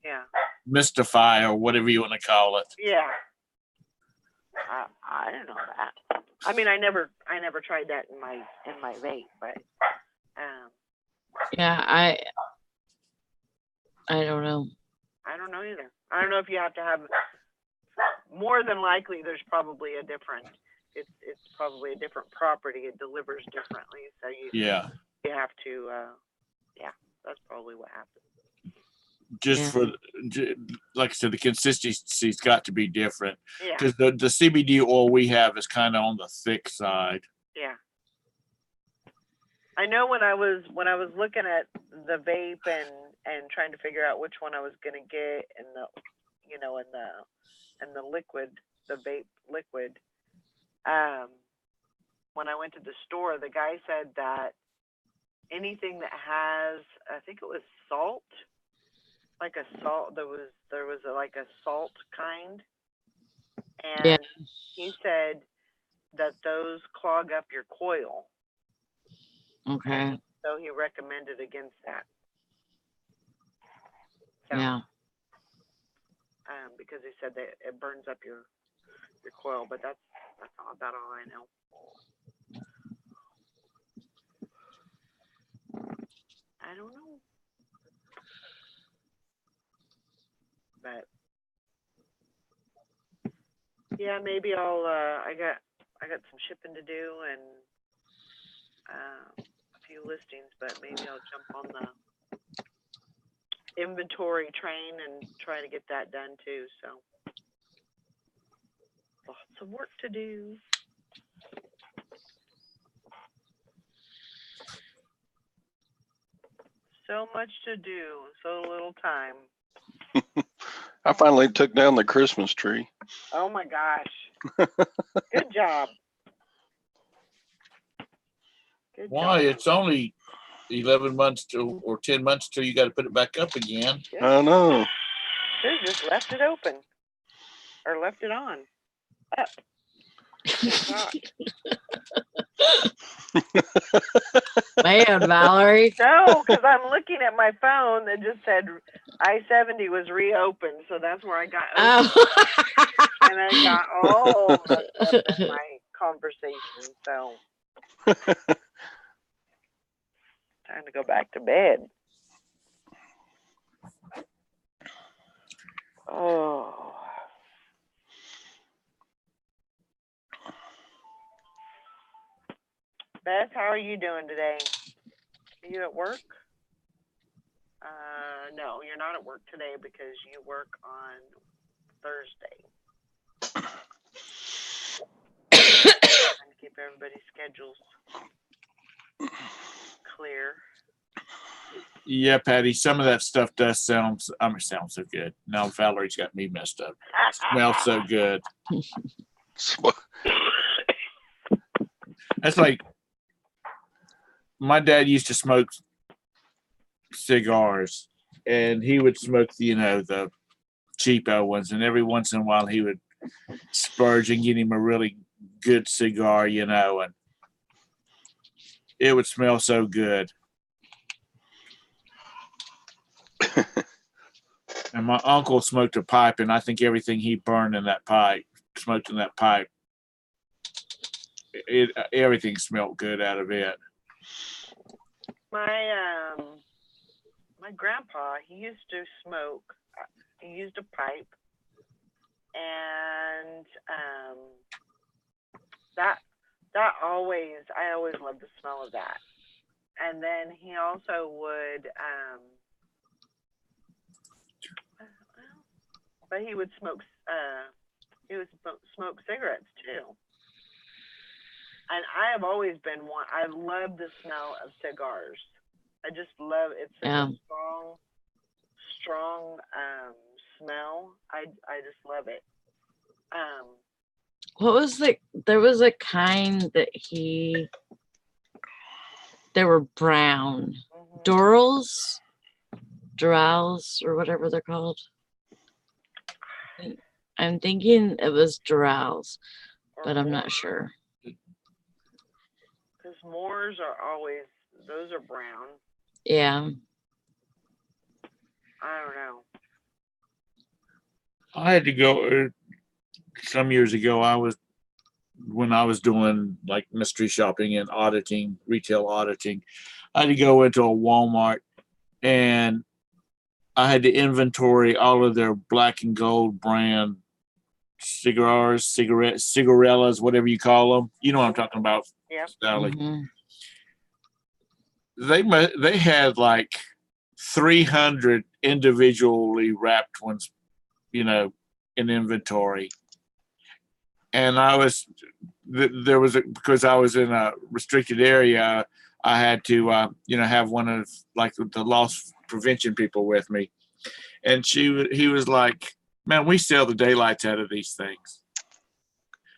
Yeah. mystify, or whatever you want to call it. Yeah. I don't know that. I mean, I never tried that in my vape, but Yeah, I don't know. I don't know either. I don't know if you have to have. More than likely, there's probably a different. It's probably a different property. It delivers differently, so you have to. Yeah, that's probably what happens. Just like I said, the consistency's got to be different, Yeah. because the CBD oil we have is kind of on the thick side. Yeah. I know when I was looking at the vape and trying to figure out which one I was gonna get, and the liquid, the vape liquid. When I went to the store, the guy said that anything that has, I think it was salt, like a salt, there was like a salt kind, and he said that those clog up your coil. Okay. So he recommended against that. So, Yeah. because he said that it burns up your your coil, but that's about all I know. I don't know. But yeah, maybe I'll I got some shipping to do and a few listings, but maybe I'll jump on the inventory train and try to get that done too. So lots of work to do. So much to do, so little time. I finally took down the Christmas tree. Oh my gosh. Good job. Good Why? job. It's only 11 months or 10 months till you got to put it back up again. Yeah. I know. Should've just left it open. Or left it on. Up. Man, Valerie. No, because I'm looking at my phone that just said I-70 was reopened, so that's where I got open. Oh. And I got all messed up in my conversation, so time to go back to bed. Oh. Beth, how are you doing today? Are you at work? No, you're not at work today because you work on Thursday. Trying to keep everybody's schedules clear. Yeah, Patty, some of that stuff does sound so good. Now Valerie's got me messed up. Smells so good. That's like my dad used to smoke cigars, and he would smoke the cheapo ones, and every once in a while he would splurge and get him a really good cigar, and it would smell so good. And my uncle smoked a pipe, and I think everything he burned in that pipe, smoked in that pipe, everything smelled good out of it. My grandpa, he used to smoke. He used a pipe, and I always loved the smell of that. And then he also would, but he would smoke cigarettes too. And I have always been one. I love the smell of cigars. I just love it's such a strong smell. I just love it. What was there was a kind that they were brown. Durals, or whatever they're called. I'm thinking it was Durals, but I'm not sure. Because Moors are always, those are brown. Yeah. I don't know. I had to go some years ago. When I was doing like mystery shopping and auditing, retail auditing, I had to go into a Walmart and I had to inventory all of their black and gold brand cigars, cigarellas, whatever you call them. You know what I'm talking about, yeah. Sally. Mm-hmm. They had like 300 individually wrapped ones, in inventory. And because I was in a restricted area, I had to, have one of like the loss prevention people with me. And he was like, man, we sell the daylights out of these things.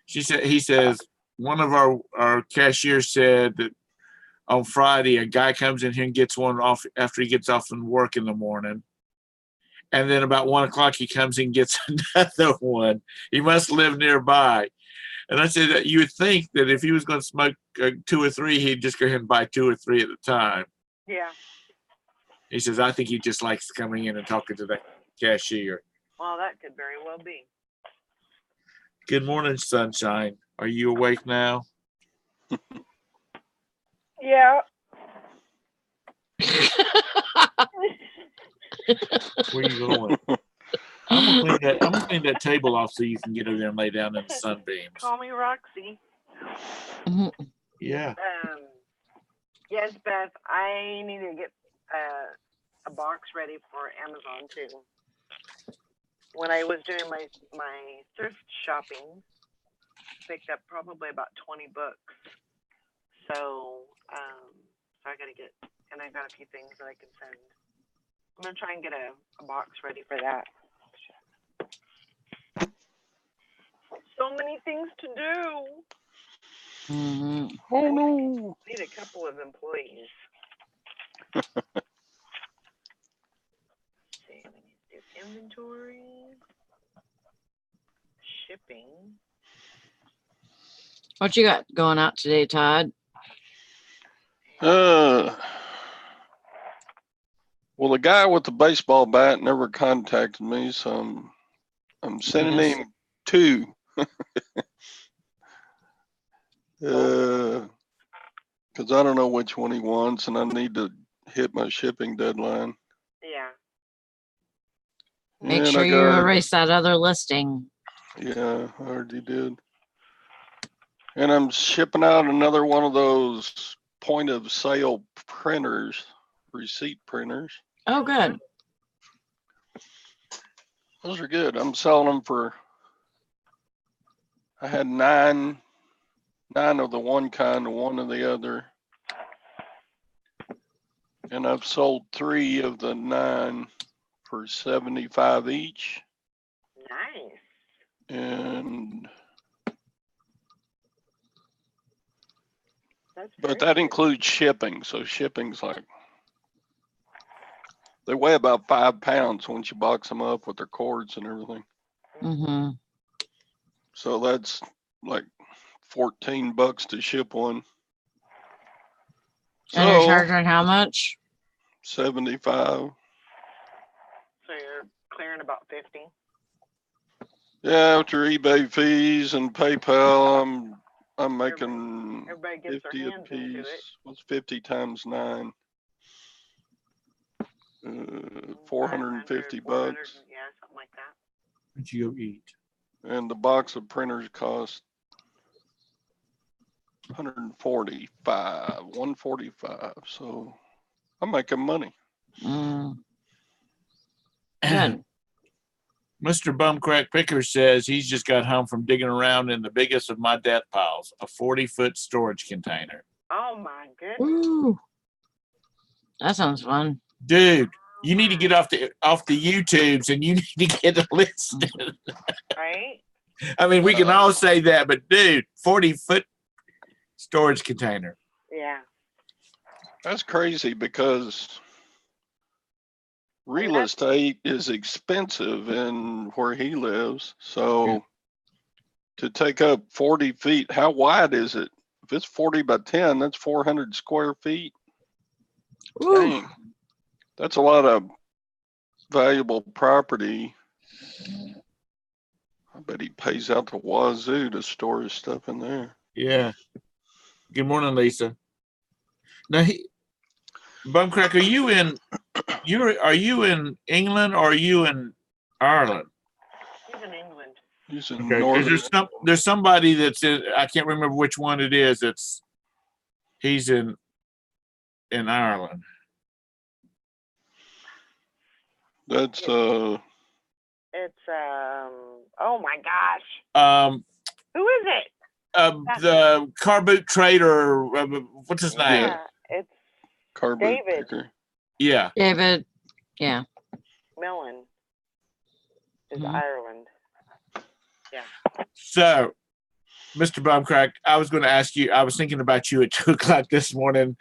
He says, one of our cashiers said that on Friday, a guy comes in here and gets one off after he gets off from work in the morning. And then about 1 o'clock, he comes and gets another one. He must live nearby. And I said that you would think that if he was going to smoke 2 or 3, he'd just go ahead and buy 2 or 3 at a time. Yeah. He says, I think he just likes coming in and talking to the cashier. Well, that could very well be. Good morning, sunshine. Are you awake now? Yeah. Where are you going? I'm gonna clean that table off so you can get over there and lay down in the sunbeams. Call me Roxy. Yeah. Yes, Beth, I need to get a box ready for Amazon too. When I was doing my thrift shopping, picked up probably about 20 books. So I gotta get, and I got a few things that I can send. I'm gonna try and get a box ready for that. So many things to do. Oh no. Need a couple of employees. See, we need to do inventory, shipping. What you got going out today, Todd? Well, the guy with the baseball bat never contacted me, so I'm sending Yes. him two. Because I don't know which one he wants, and I need to hit my shipping deadline. Yeah. Make And sure I you got- erase that other listing. Yeah, I already did. And I'm shipping out another one of those point of sale printers, receipt printers. Oh, good. Those are good. I'm selling them for, I had nine of the one kind and one of the other. And I've sold 3 of the 9 for $75 each. Nice. And, That's but very that good. includes shipping. So shipping's like, they weigh about 5 pounds once you box them up with their cords and everything. Mm-hmm. So that's like $14 to ship one. And you're So charging how much? 75. So you're clearing about 50. Yeah, after eBay fees and PayPal, I'm making Everybody gets 50 their a hands into it. piece. What's 50 times 9? 450 500, 400, bucks. Yeah, something like that. What'd you go eat? And the box of printers cost 145. So I'm making money. Mm. Good. Mr. Bumcrack Picker says he's just got home from digging around in the biggest of my death piles, a 40-foot storage container. Oh my goodness. Woo. That sounds fun. Dude, you need to get off the YouTubes and you need to get a list. Right? I mean, we can all say that, but dude, 40-foot storage container. Yeah. That's crazy because real estate is expensive in where he lives. So to take up 40 feet, how wide is it? If it's 40 by 10, that's 400 square feet. Woo. Dang. That's a lot of valuable property. I bet he pays out the wazoo to store his stuff in there. Yeah. Good morning, Lisa. Now, Bumcrack, are you in England or are you in Ireland? He's in England. He's in Okay, 'cause northern. there's somebody that's in, I can't remember which one it is. He's in Ireland. That's It's oh my gosh. Who is it? The car boot trader. What's his name? Yeah, it's carboot David. picker. Yeah. David. Yeah. Millen. Is Mhm. Ireland. So, Mr. Bumcrack, I was going to ask you. I was thinking about you at 2:00 this morning.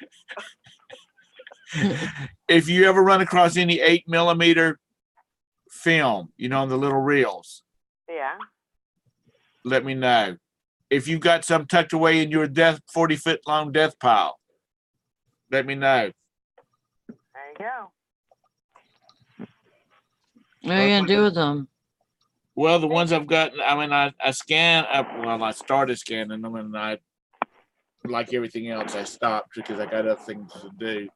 If you ever run across any 8mm film, on the little reels, Yeah. let me know. If you got some tucked away in your 40-foot long death pile, let me know. There you go. What are you gonna do with them? Well, the ones I've gotten, I mean, I scan up. Well, I started scanning them, and I, like everything else, I stopped because I got other things to do.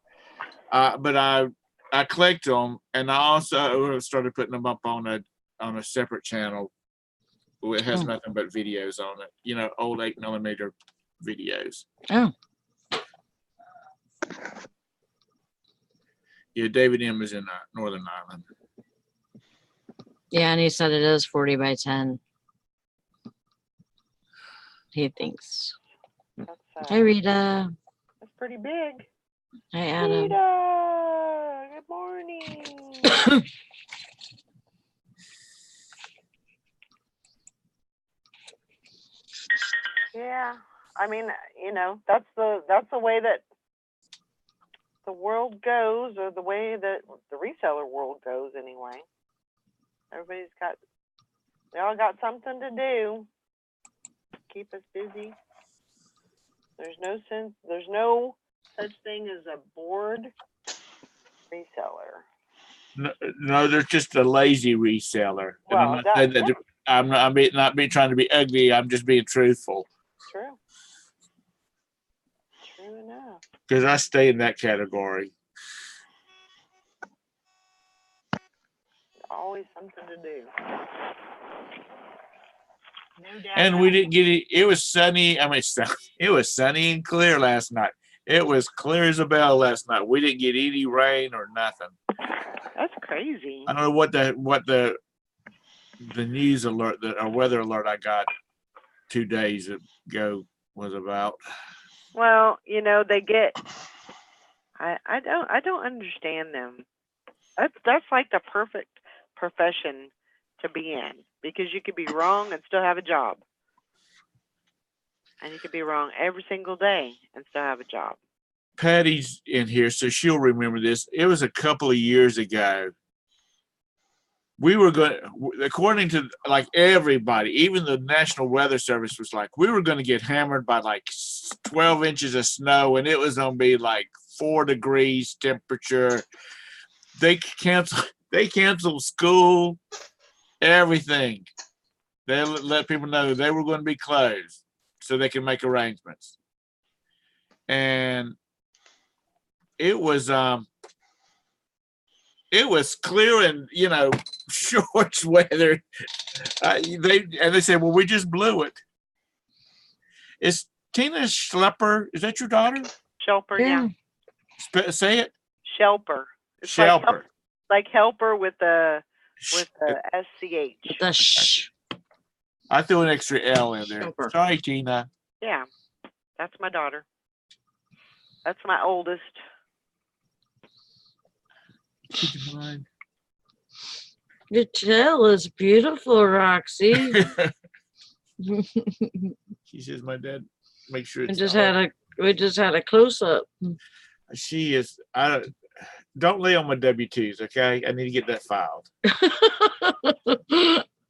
But I clicked them, and I also started putting them up on a separate channel. It has nothing but videos on it. You know, old 8mm videos. Oh, Yeah, David M is in Northern Ireland. yeah, and he said it is 40 by 10. He thinks. That's, Hey, Rita. that's pretty big. Hi, Adam. Rita, good morning. Yeah, I mean, you know, that's the way that the world goes, or the way that the reseller world goes anyway. They all got something to do. Keep us busy. There's no such thing as a bored reseller. No, they're just a lazy reseller. And Well, I'm not being trying to be ugly. I'm just being truthful. True. True enough. Because I stay in that category. Always something to do. No doubt. And we didn't get it. It was sunny. I mean, it was sunny and clear last night. It was clear as a bell last night. We didn't get any rain or nothing. That's crazy. I don't know what the news alert, or weather alert I got 2 days ago was about. Well, you know, they get. I don't understand them. That's like the perfect profession to be in, because you could be wrong and still have a job, and you could be wrong every single day and still have a job. Patty's in here, so she'll remember this. It was a couple of years ago. We were going, according to like everybody, even the National Weather Service was like, we were going to get hammered by like 12 inches of snow, and it was going to be like 4 degrees temperature. They canceled school, everything. They let people know they were going to be closed so they can make arrangements. And it was clear and, you know, shorts weather. They said, well, we just blew it. Is Tina Schlepper, is that your daughter? Shelper, yeah. Say it. Shelper. It's Shelper. like helper with the SCH. The shh. I threw an extra L in there. Shelper. Sorry, Tina. Yeah, that's my daughter. That's my oldest. Your tail is beautiful, Roxy. She says, my dad, make sure we it's just had a close up. She is. Don't lay on my W-2s, okay? I need to get that filed.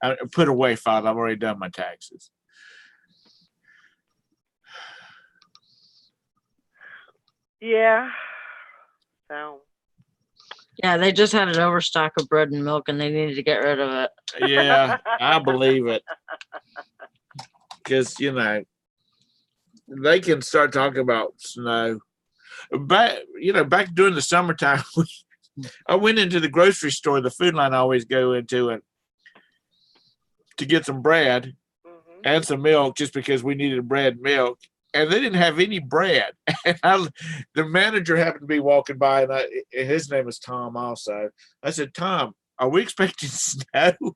I put away filed. I've already done my taxes. Yeah. So. Yeah, they just had an overstock of bread and milk, and they needed to get rid of it. Yeah, I believe it. Because, you know, they can start talking about snow. Back during the summertime, I went into the grocery store, the food line I always go into, and to get some bread and some milk, just because we needed bread and milk. And they didn't have any bread. And the manager happened to be walking by, and his name is Tom also. I said, Tom, are we expecting snow?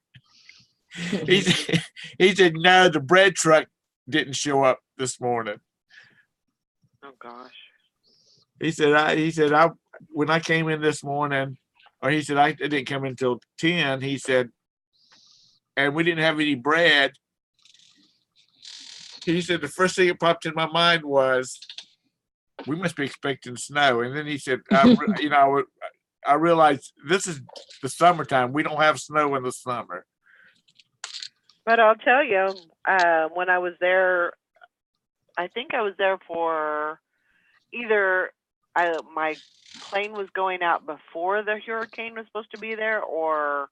He said, no, the bread truck didn't show up this morning. Oh, gosh. He said, when I came in this morning, or he said, I didn't come in until 10. He said, and we didn't have any bread. He said, the first thing that popped in my mind was, we must be expecting snow. And then he said, I realized this is the summertime. We don't have snow in the summer. But I'll tell you, when I was there, I think I was there for either my plane was going out before the hurricane was supposed to be there, or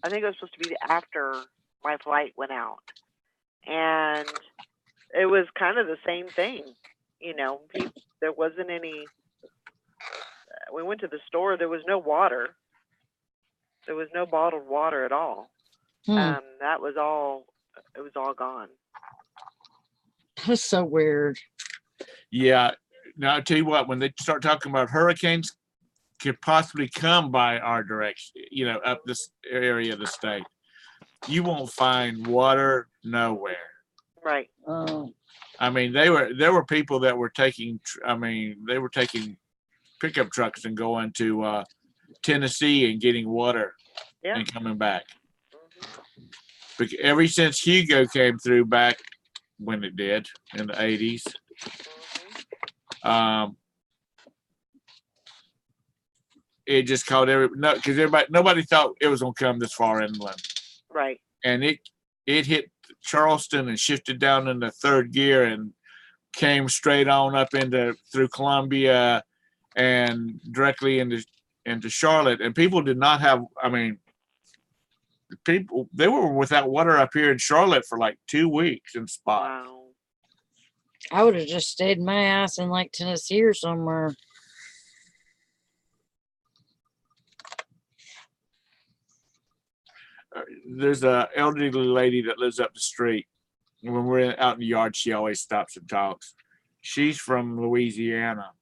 I think it was supposed to be after my flight went out. And it was kind of the same thing. You know, there wasn't any, we went to the store, there was no water. There was no bottled water at all. That was all, it was all gone. That's so weird. Yeah. Now I tell you what, when they start talking about hurricanes could possibly come by our direction, you know, up this area of the state, you won't find water nowhere. Right. Oh. I mean, there were people that were taking, they were taking pickup trucks and going to Tennessee and getting water and coming back. But ever since Hugo came through back when it did in the 80s, it just caught because nobody thought it was gonna come this far inland. Right. And it hit Charleston and shifted down into third gear and came straight on up through Columbia and directly into Charlotte. And people did not have, they were without water up here in Charlotte for like 2 weeks in spots. Wow. I would have just stayed my ass in like Tennessee or somewhere. There's a elderly lady that lives up the street. When we're out in the yard, she always stops and talks. She's from Louisiana.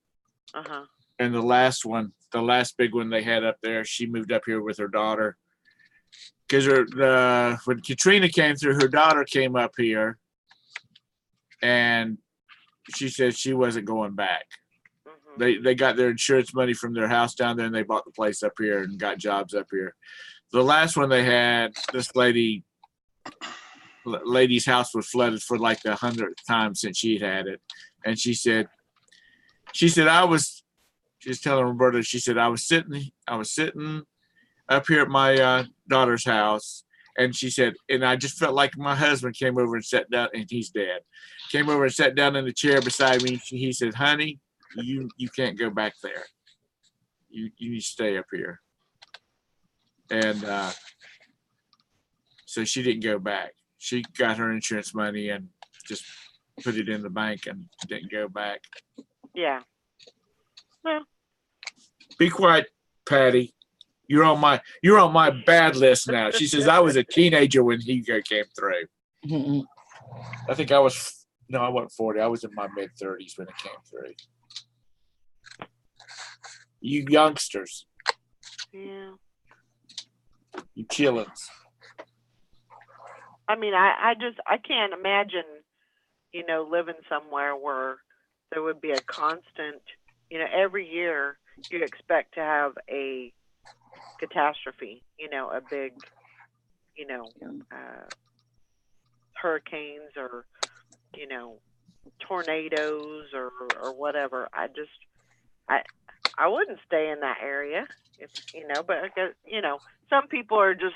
And the last big one they had up there, she moved up here with her daughter. Because when Katrina came through, her daughter came up here, and she said she wasn't going back. They got their insurance money from their house down there, and they bought the place up here and got jobs up here. The last one they had, this lady's house was flooded for like the 100th time since she'd had it, and she said she was telling Roberta, she said I was sitting up here at my daughter's house, and she said, and I just felt like my husband came over and sat down, and he's dead. Came over and sat down in the chair beside me. He said, "Honey, you can't go back there. You need to stay up here." And so she didn't go back. She got her insurance money and just put it in the bank and didn't go back. Yeah. Well. Be quiet, Patty. You're on my bad list now. She says I was a teenager when Hugo came through. I think I wasn't 40. I was in my mid-30s when it came through. You youngsters. Yeah. You chillins. I mean, I can't imagine, living somewhere where there would be a constant, every year you'd expect to have a catastrophe, a big, hurricanes or, tornadoes or whatever. I wouldn't stay in that area, but I guess, some people are just,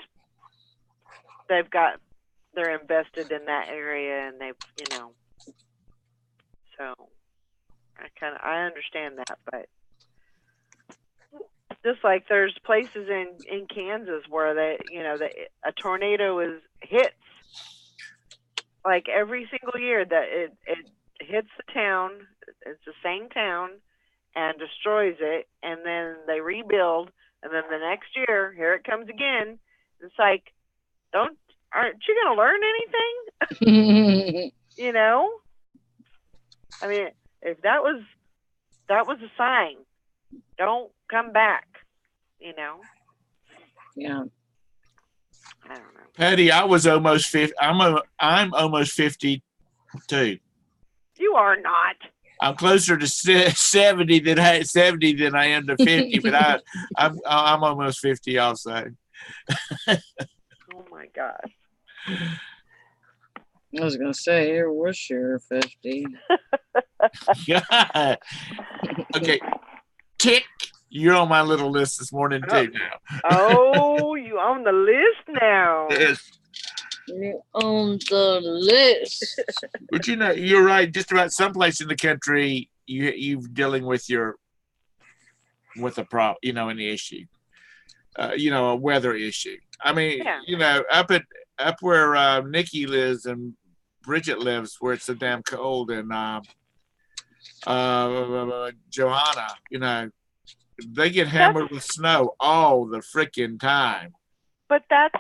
they're invested in that area and they've, so I understand that, but just like there's places in Kansas where a tornado hits like every single year that it hits the town. It's the same town and destroys it, and then they rebuild, and then the next year here it comes again. It's like, aren't you gonna learn anything? I mean, if that was a sign, don't come back. Yeah. I don't know. Patty, I was almost 50. I'm almost 52. You are not. I'm closer to 70 than I am to 50, but I'm almost 50 also. Oh my gosh. I was gonna say, I wish you were 50. Yeah. Okay. Tick. You're on my little list this morning too now. Oh, you on the list now. Yes. You're on the list. But you're right. Just about someplace in the country, you're dealing with a problem, an issue, a weather issue. I mean, Yeah. up where Nikki lives and Bridget lives, where it's so damn cold, and Johanna, you know, they get hammered with snow all the freaking time. But that's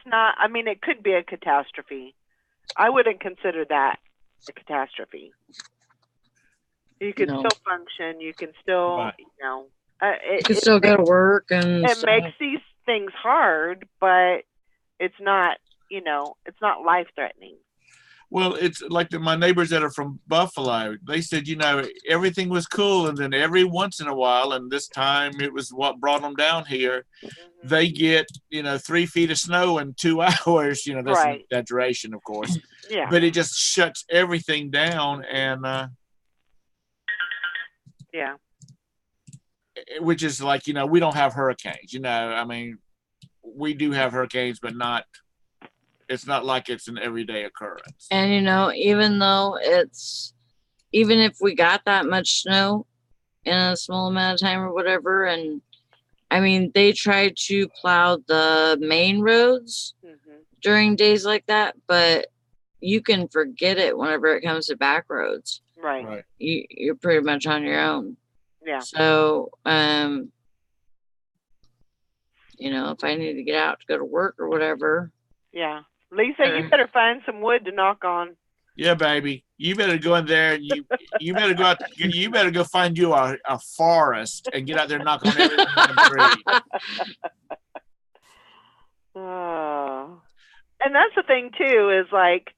not, I mean, it could be a catastrophe. I wouldn't consider that a catastrophe. You can No. still function. You can still, Right. you know, You can still go to work and it stuff. makes these things hard, but it's not, you know, it's not life threatening. Well, it's like my neighbors that are from Buffalo. They said, you know, everything was cool, and then every once in a while, and this time it was what brought them down here. Mhm. They get, you know, 3 feet of snow in 2 hours. You know, that's an Right. exaggeration, of course, Yeah. but it just shuts everything down, and Yeah. which is like, you know, we don't have hurricanes. You know, I mean, we do have hurricanes, but not. It's not like it's an everyday occurrence. And you know, even if we got that much snow in a small amount of time or whatever, and I mean, they try to plow the main roads Mhm. during days like that, but you can forget it whenever it comes to back roads. Right. Right. You're pretty much on your own. Yeah. So, you know, if I need to get out to go to work or whatever, Yeah. Lisa, you better find some wood to knock on. Yeah, baby. You better go in there and you better go out. You better go find you a forest and get out there and knock on every damn tree. And that's the thing too, is like,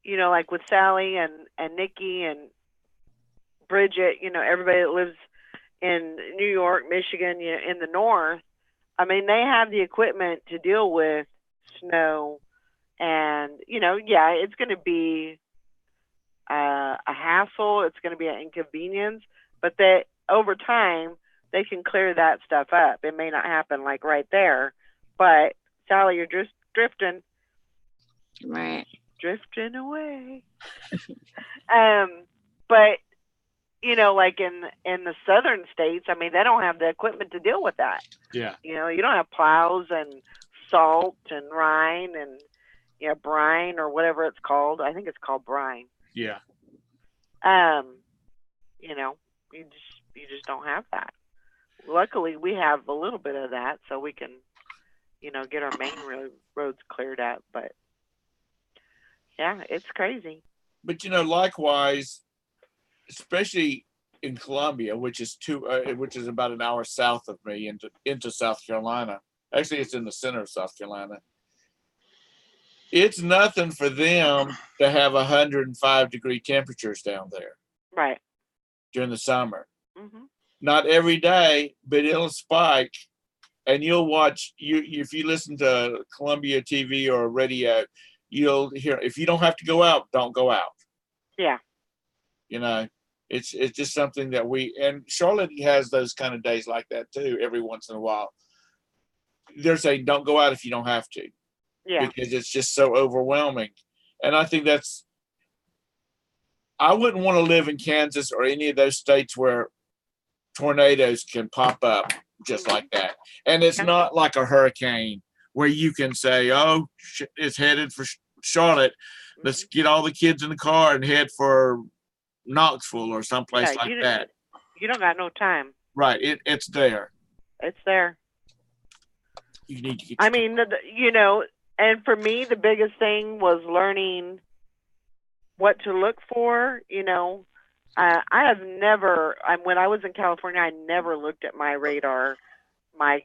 you know, like with Sally and Nikki and Bridget, you know, everybody that lives in New York, Michigan, you know, in the north, I mean, they have the equipment to deal with snow, and you know, yeah, it's going to be a hassle, it's going to be an inconvenience, but that over time they can clear that stuff up. It may not happen like right there, but Sally, you're just drifting away. But you know, like in the southern states, I mean, they don't have the equipment to deal with that. Yeah. You know, you don't have plows and salt and brine and, you know, brine or whatever it's called. I think it's called brine. Yeah. You know, you just don't have that. Luckily, we have a little bit of that, so we can, you know, get our main roads cleared up. But yeah, it's crazy. But you know, likewise, especially in Columbia, which is about an hour south of me into South Carolina. Actually, it's in the center of South Carolina. It's nothing for them to have 105-degree temperatures down there. Right. During the summer. Mm-hmm. Not every day, but it'll spike. And you'll watch, if you listen to Columbia TV or radio, you'll hear, if you don't have to go out, don't go out. Yeah. You know, it's just something that and Charlotte has those kind of days like that too, every once in a while. They're saying, don't go out if you don't have to. Yeah. Because it's just so overwhelming. And I think I wouldn't want to live in Kansas or any of those states where tornadoes can pop up just like that. And it's not like a hurricane where you can say, oh, it's headed for Charlotte. Let's get all the kids in the car and head for Knoxville or someplace like that. You don't got no time. Right. It's there. It's there. You need to get I mean, you know, and for me, the biggest thing was learning what to look for. You know, I have never, when I was in California, I never looked at my radar, my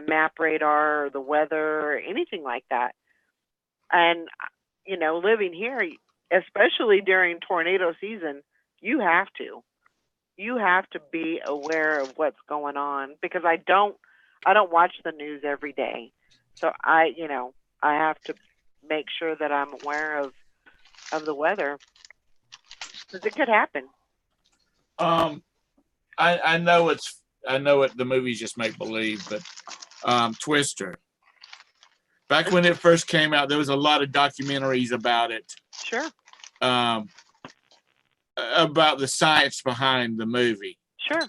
map radar or the weather or anything like that. And, you know, living here, especially during tornado season, you have to be aware of what's going on, because I don't watch the news every day. So I have to make sure that I'm aware of the weather, because it could happen. I know the movies just make believe, but Twister. Back when it first came out, there was a lot of documentaries about it. Sure. About the science behind the movie. Sure.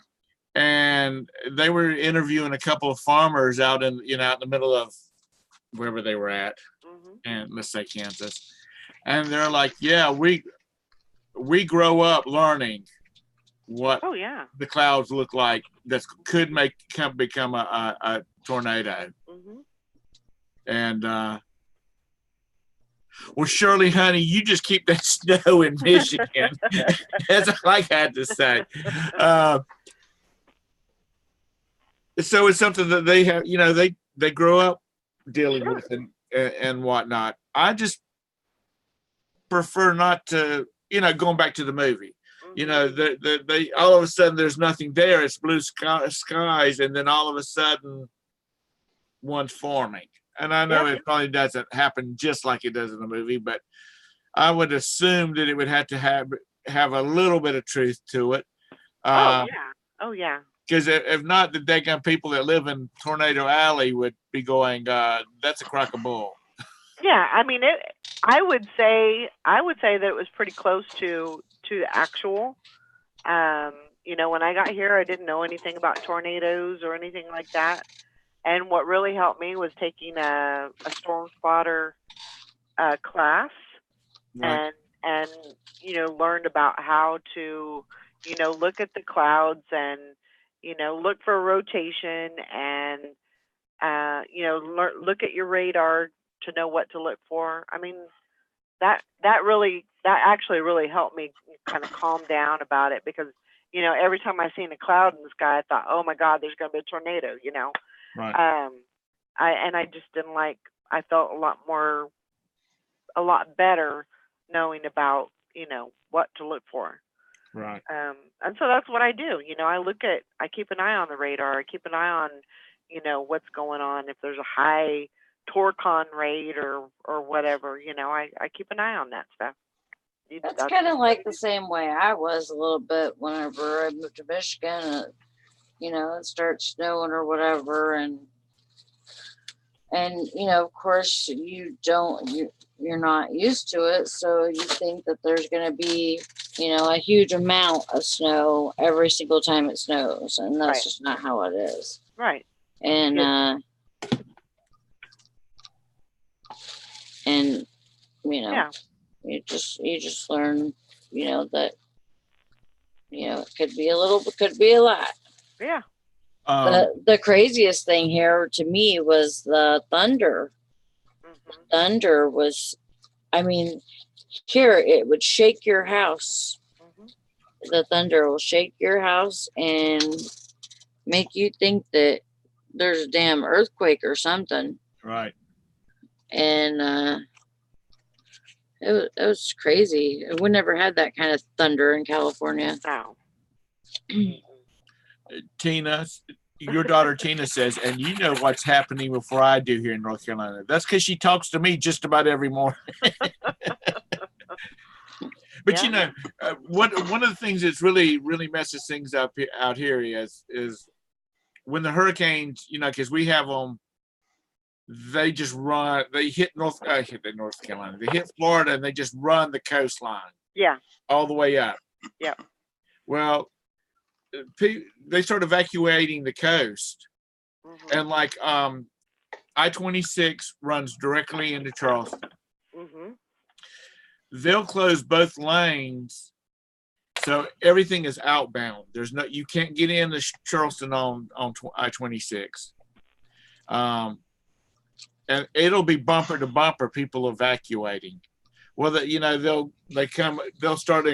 And they were interviewing a couple of farmers out in the middle of wherever they were at, Mhm. and let's say Kansas, and they're like, yeah, we grow up learning what Oh yeah. the clouds look like that could become a tornado. Mhm. And well, Shirley, honey, you just keep that snow in Michigan. That's all I had to say. So it's something that they have, they grow up dealing Sure. with and whatnot. I just prefer not to, going back to the movie. Mhm. They all of a sudden there's nothing there. It's blue skies, and then all of a sudden one's forming. And I know Yep. it probably doesn't happen just like it does in the movie, but I would assume that it would have to have a little bit of truth to it. Oh yeah. Oh yeah. Because if not, the daggone people that live in Tornado Alley would be going, that's a crock of bull. Yeah, I mean it. I would say that it was pretty close to the actual. When I got here, I didn't know anything about tornadoes or anything like that. And what really helped me was taking a storm spotter class, Right. and learned about how to look at the clouds and look for rotation and look at your radar to know what to look for. I mean, that actually really helped me kind of calm down about it, because every time I seen a cloud in the sky, I thought, oh my God, there's going to be a tornado. Right. I just didn't like. I felt a lot better knowing about what to look for. Right. And so that's what I do. I keep an eye on the radar. I keep an eye on what's going on. If there's a high Torcon rate or whatever, I keep an eye on that stuff. That's kind of like the same way I was a little bit whenever I moved to Michigan. It starts snowing or whatever, and of course you're not used to it, so you think that there's going to be a huge amount of snow every single time it snows, and that's Right. just not how it is. Right. And Yeah. you just learn that it could be a little, it could be a lot. Yeah. The craziest thing here to me was the thunder. Mhm. Thunder was, here it would shake your house. Mhm. The thunder will shake your house and make you think that there's a damn earthquake or something. Right. And it was crazy. We never had that kind of thunder in California. No. Tina, your daughter Tina says, and you know what's happening before I do here in North Carolina. That's because she talks to me just about every morning. But Yeah. one of the things that's really messes things up out here is when the hurricanes, because we have them, they just run. They hit North Carolina. They hit Florida, and they just run the coastline. Yeah. All the way up. Yeah. Well, they start evacuating the coast, Mhm. and like I-26 runs directly into Charleston. Mhm. They'll close both lanes, so everything is outbound. You can't get into Charleston on I-26, and it'll be bumper to bumper people evacuating. Well, they'll start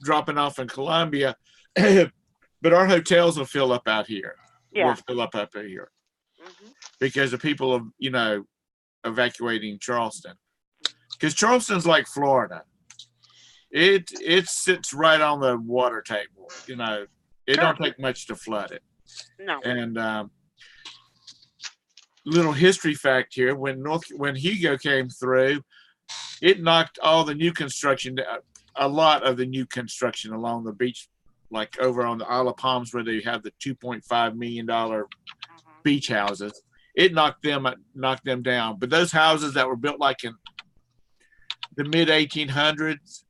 dropping off in Columbia, but our hotels will fill up out here. Yeah. Will fill up here Mhm. because of people evacuating Charleston. Because Charleston's like Florida. It sits right on the water table. It don't take much to flood it. No. And little history fact here: when Hugo came through, it knocked all the new construction, a lot of the new construction along the beach, like over on the Isle of Palms where they have the $2.5 million Mhm. beach houses. It knocked them down. But those houses that were built like in the mid 1800s,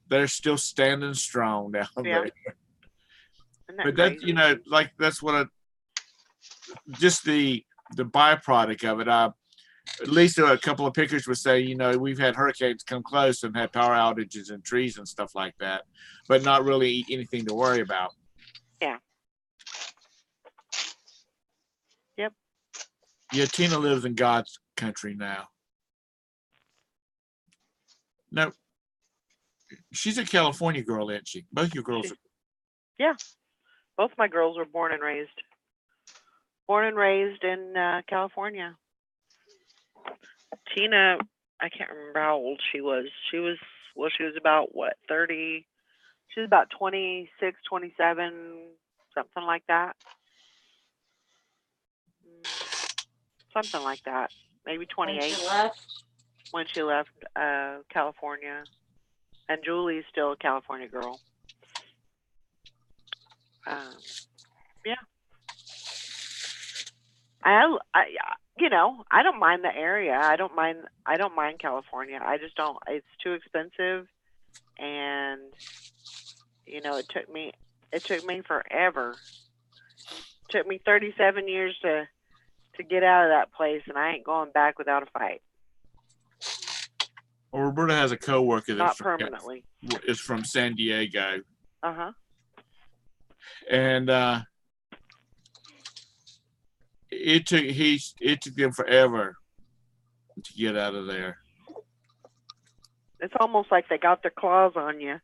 they're still standing strong down Yeah. there. Isn't that But that's crazy? that's what just the byproduct of it. at least a couple of pictures would say, you know, we've had hurricanes come close and had power outages and trees and stuff like that, but not really anything to worry about. Yeah. Yep. Yeah, Tina lives in God's country now. No, she's a California girl, isn't she? Both your girls. Yeah. Both my girls were born and raised in California. Tina, I can't remember how old she was. She was about what, 30? She was about 26, 27, something like that. Something like that. Maybe 28 when she left California. And Julie's still a California girl. Yeah. I you know, I don't mind the area. I don't mind California. I just don't. It's too expensive, and you know, it took me forever. It took me 37 years to get out of that place, and I ain't going back without a fight. Well, Roberta has a coworker Not that's permanently. is from San Diego. Uh-huh. And it took them forever to get out of there. It's almost like they got their claws on you.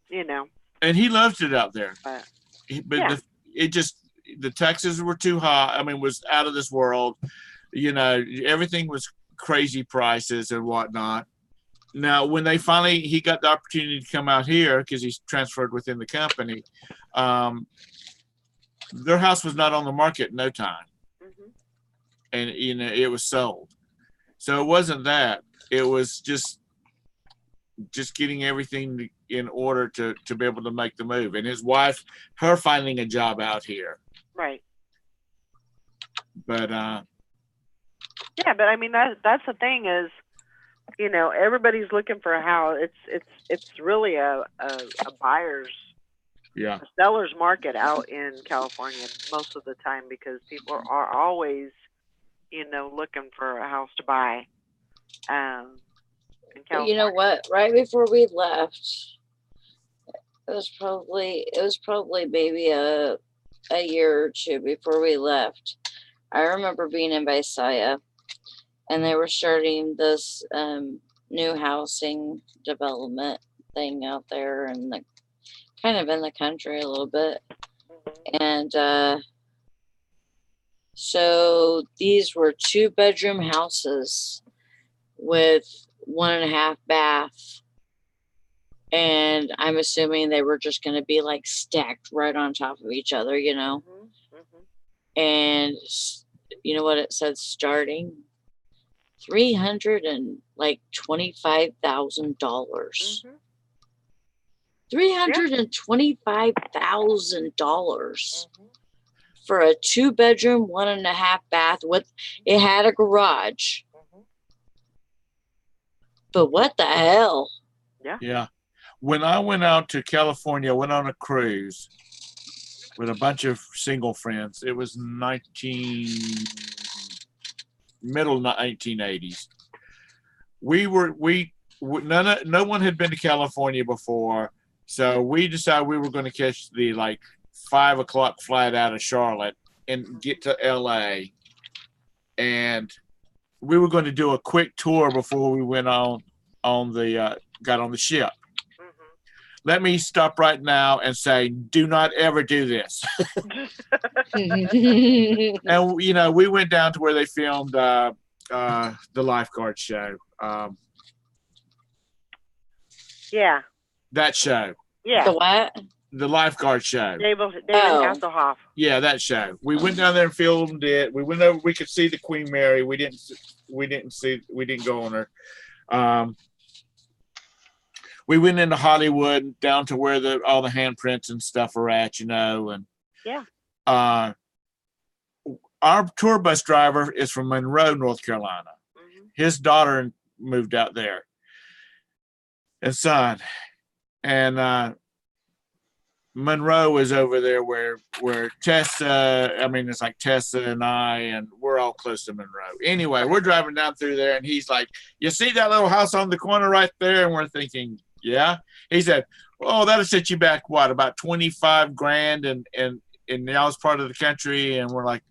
You know. And he loves it out there. But Yeah. The taxes were too high. I mean, was out of this world. You know, everything was crazy prices and whatnot. Now, when he got the opportunity to come out here because he's transferred within the company, their house was not on the market in no time. Mm-hmm. And, you know, it was sold. So it wasn't that. It was just getting everything in order to be able to make the move. And his wife, her finding a job out here. Right. But yeah, but I mean that's the thing is, you know, everybody's looking for a house. It's really a buyer's, yeah, a seller's market out in California most of the time because people are always, you know, looking for a house to buy. In But you know what? Right before we left, it was probably maybe a year or two before we left. I remember being in Visalia, and they were starting this new housing development thing out there, and kind of in the country a little bit. And so these were 2-bedroom houses with 1.5 bath. And I'm assuming they were just going to be like stacked right on top of each other, you know. And you know what it said starting? $325,000. $325,000 for a 2-bedroom, 1.5 bath with it had a garage. But what the hell? Yeah. When I went out to California, I went on a cruise with a bunch of single friends. It was middle 1980s. No one had been to California before, so we decided we were going to catch the 5 o'clock flight out of Charlotte and get to LA, and we were going to do a quick tour before we went got on the ship. Let me stop right now and say, do not ever do this. And, you know, we went down to where they filmed the lifeguard show. Yeah. That show. Yeah. The what? The lifeguard show. David Hasselhoff. Yeah, that show. We went down there and filmed it. We went over. We could see the Queen Mary. We didn't go on her. We went into Hollywood, down to where all the handprints and stuff are at, you know, and yeah. Our tour bus driver is from Monroe, North Carolina. His daughter moved out there, and son, and Monroe is over there where Tessa, I mean, it's like Tessa and I, and we're all close to Monroe. Anyway, we're driving down through there, and he's like, you see that little house on the corner right there? And we're thinking, yeah. He said, oh, that'll set you back, what, about 25 grand and y'all's part of the country? And we're like,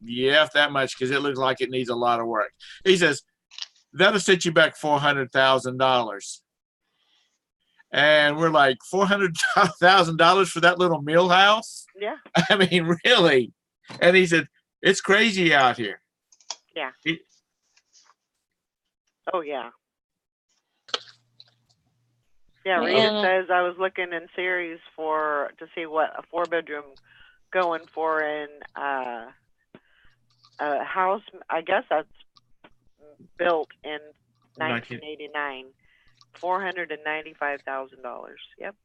yeah, if that much, because it looks like it needs a lot of work. He says, that'll set you back $400,000. And we're like, $400,000 for that little mill house? Yeah. I mean, really? And he said, it's crazy out here. Yeah. Oh, yeah. Yeah, Rita Yeah. says I was looking in series to see what a 4-bedroom going for in a house. I guess that's built in 1989. $495,000. Yep.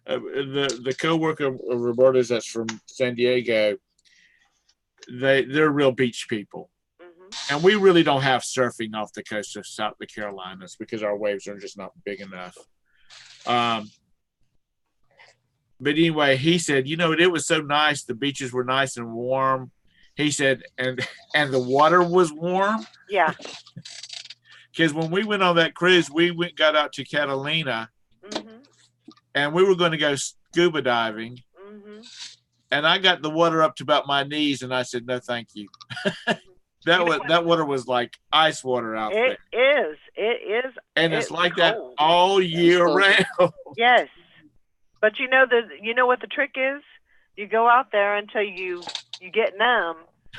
The co-worker of Roberta's that's from San Diego, they're real beach people. Mm-hmm. And we really don't have surfing off the coast of South Carolinas because our waves are just not big enough. But anyway, he said, it was so nice. The beaches were nice and warm. He said, and the water was warm. Yeah. Because when we went on that cruise, got out to Catalina, Mm-hmm. and we were going to go scuba diving. Mm-hmm. And I got the water up to about my knees, and I said, no, thank you. That water was like ice water out there. It is. And it's like cold. that all year round. Yes. But you know what the trick is? You go out there until you get numb,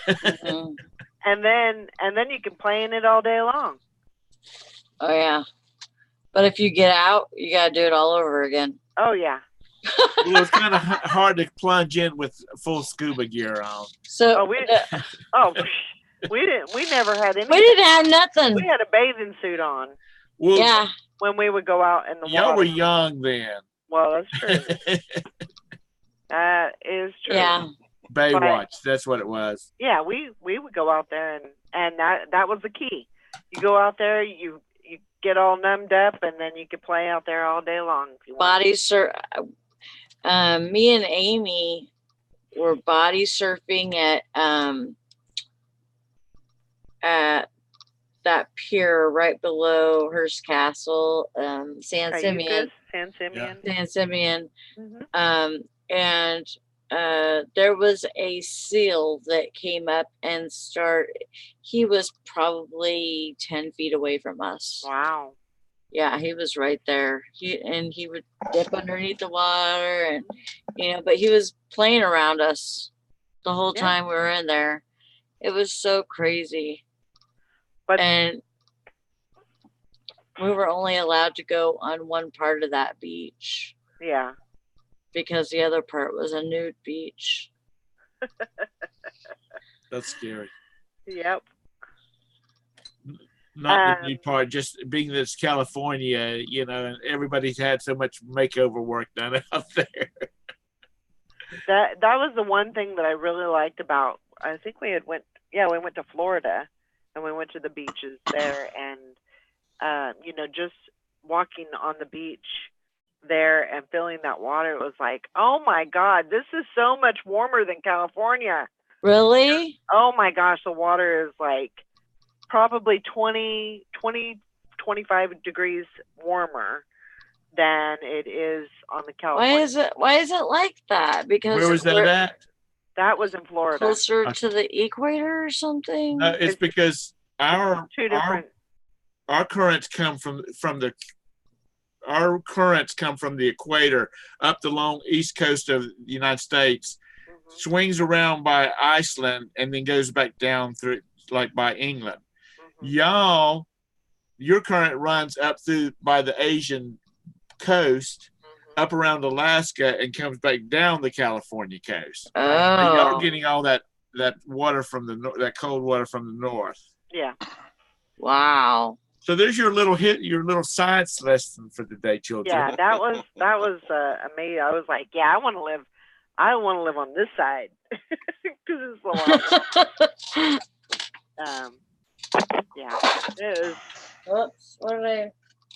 Mhm. and then you can play in it all day long. Oh yeah. But if you get out, you gotta do it all over again. Oh yeah. Well, it's kind of hard to plunge in with full scuba gear on. So Oh, we never had any. we didn't have nothing. We had a bathing suit on Well, Yeah. when we would go out in the y'all water. were young then. Well, that's true. That is true. Yeah. Baywatch, that's what it was. Yeah, we would go out there and that was the key. You go out there, you get all numbed up, and then you could play out there all day long if you want. Body surf. Me and Amy were body surfing at that pier right below Hearst Castle, San Simeon. San Simeon. San Simeon. Mhm. And there was a seal that came up and he was probably 10 feet away from us. Wow. Yeah, he was right there. He would dip underneath the water and but he was playing around us the whole Yeah. time we were in there. It was so crazy. And we were only allowed to go on one part of that beach Yeah. because the other part was a nude beach. That's scary. Yep. Not the new part, just being that it's California, and everybody's had so much makeover work done out there. That was the one thing that I really liked about. I think we went to Florida, and we went to the beaches there, and just walking on the beach there and feeling that water, it was like, oh my God, this is so much warmer than California. Really? Oh my gosh, the water is like probably 25 degrees warmer than it is on the California. Why is it like that? Because Where was that we're at? That was in Florida. closer to the equator or something? No, it's because our Two different. our currents come from the equator up the long east coast of the United States, Mhm, swings around by Iceland, and then goes back down through like by England. mhm, Your current runs up through by the Asian coast, mhm. up around Alaska, and comes back down the California coast. And y'all Oh, are getting all that water from that cold water from the north. Yeah. wow. So there's your little science lesson for the day, children. Yeah, that was amazing. I was like, yeah, I want to live on this side because it's a lot. Yeah, it was. Whoops. What did I?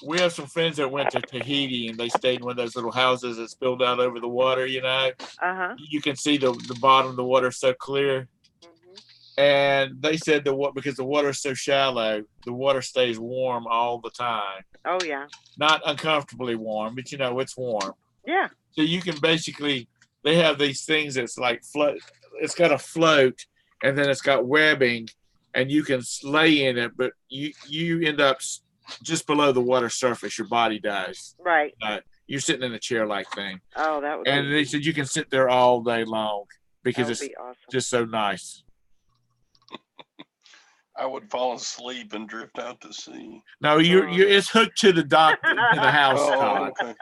we have some friends that went to Tahiti and they stayed in one of those little houses that spilled out over the water, you know. Uh-huh. You can see the bottom of the water so clear. Hmm. And they said because the water is so shallow, the water stays warm all the time. Oh, yeah. Not uncomfortably warm, but you know, it's warm. Yeah. So you can basically, they have these things that's like float. It's got a float, and then it's got webbing, and you can lay in it, but you end up just below the water surface. Your body does. Right. You're sitting in a chair-like thing. Oh, that would And they said you can sit there all day long because it's be awesome. just so nice. I would fall asleep and drift out to sea. No, it's hooked to the dock to the house, Oh, Todd. okay.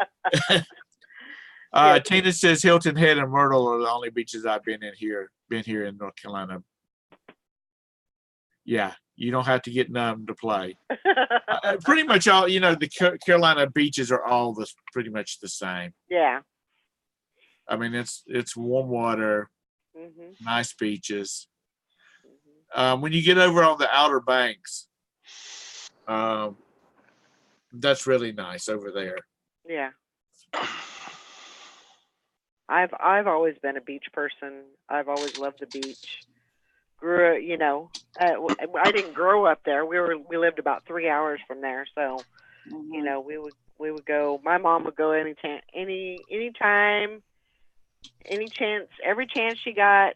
Yeah. Tina says Hilton Head and Myrtle are the only beaches I've been here in North Carolina. Yeah, you don't have to get numb to play. Pretty much all, you know, the Carolina beaches are all pretty much the same. Yeah. I mean, it's warm water, Hmm. nice beaches. When you get over on the Outer Banks, that's really nice over there. Yeah. I've always been a beach person. I've always loved the beach. You know, I didn't grow up there. We lived about 3 hours from there, so you know, we would go. My mom would go anytime, any chance, every chance she got.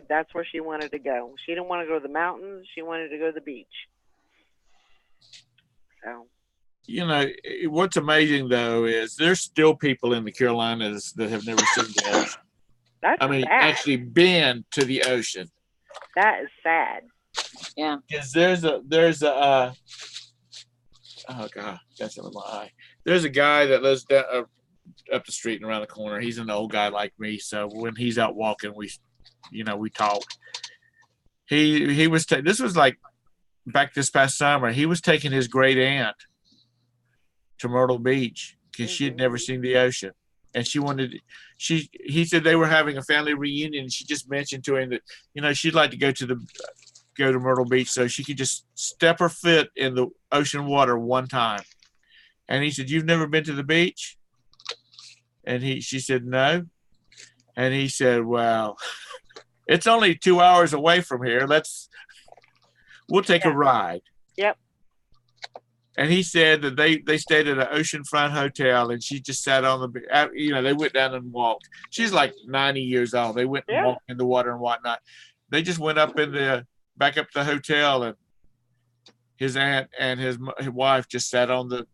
That's where she wanted to go. She didn't want to go to the mountains. She wanted to go to the beach. So. You know, what's amazing though is there's still people in the Carolinas that have never seen the ocean. That's sad. Actually been to the ocean. That is sad. Yeah. Because there's a oh god, that's in my eye. There's a guy that lives down, up the street and around the corner. He's an old guy like me, so when he's out walking, we talk. He was this was like back this past summer. He was taking his great aunt to Myrtle Beach because she had never seen the ocean, and he said they were having a family reunion, and she just mentioned to him that, you know, she'd like to go to Myrtle Beach so she could just step her foot in the ocean water one time. And he said, "You've never been to the beach?" And she said, "No." And he said, "Well, it's only 2 hours away from here. We'll take a ride." Yep. And he said that they stayed at an oceanfront hotel, and she just sat on they went down and walked. She's like 90 years old. They went and walked in the water and whatnot. They just went back up to the hotel, and his aunt and his wife just sat on the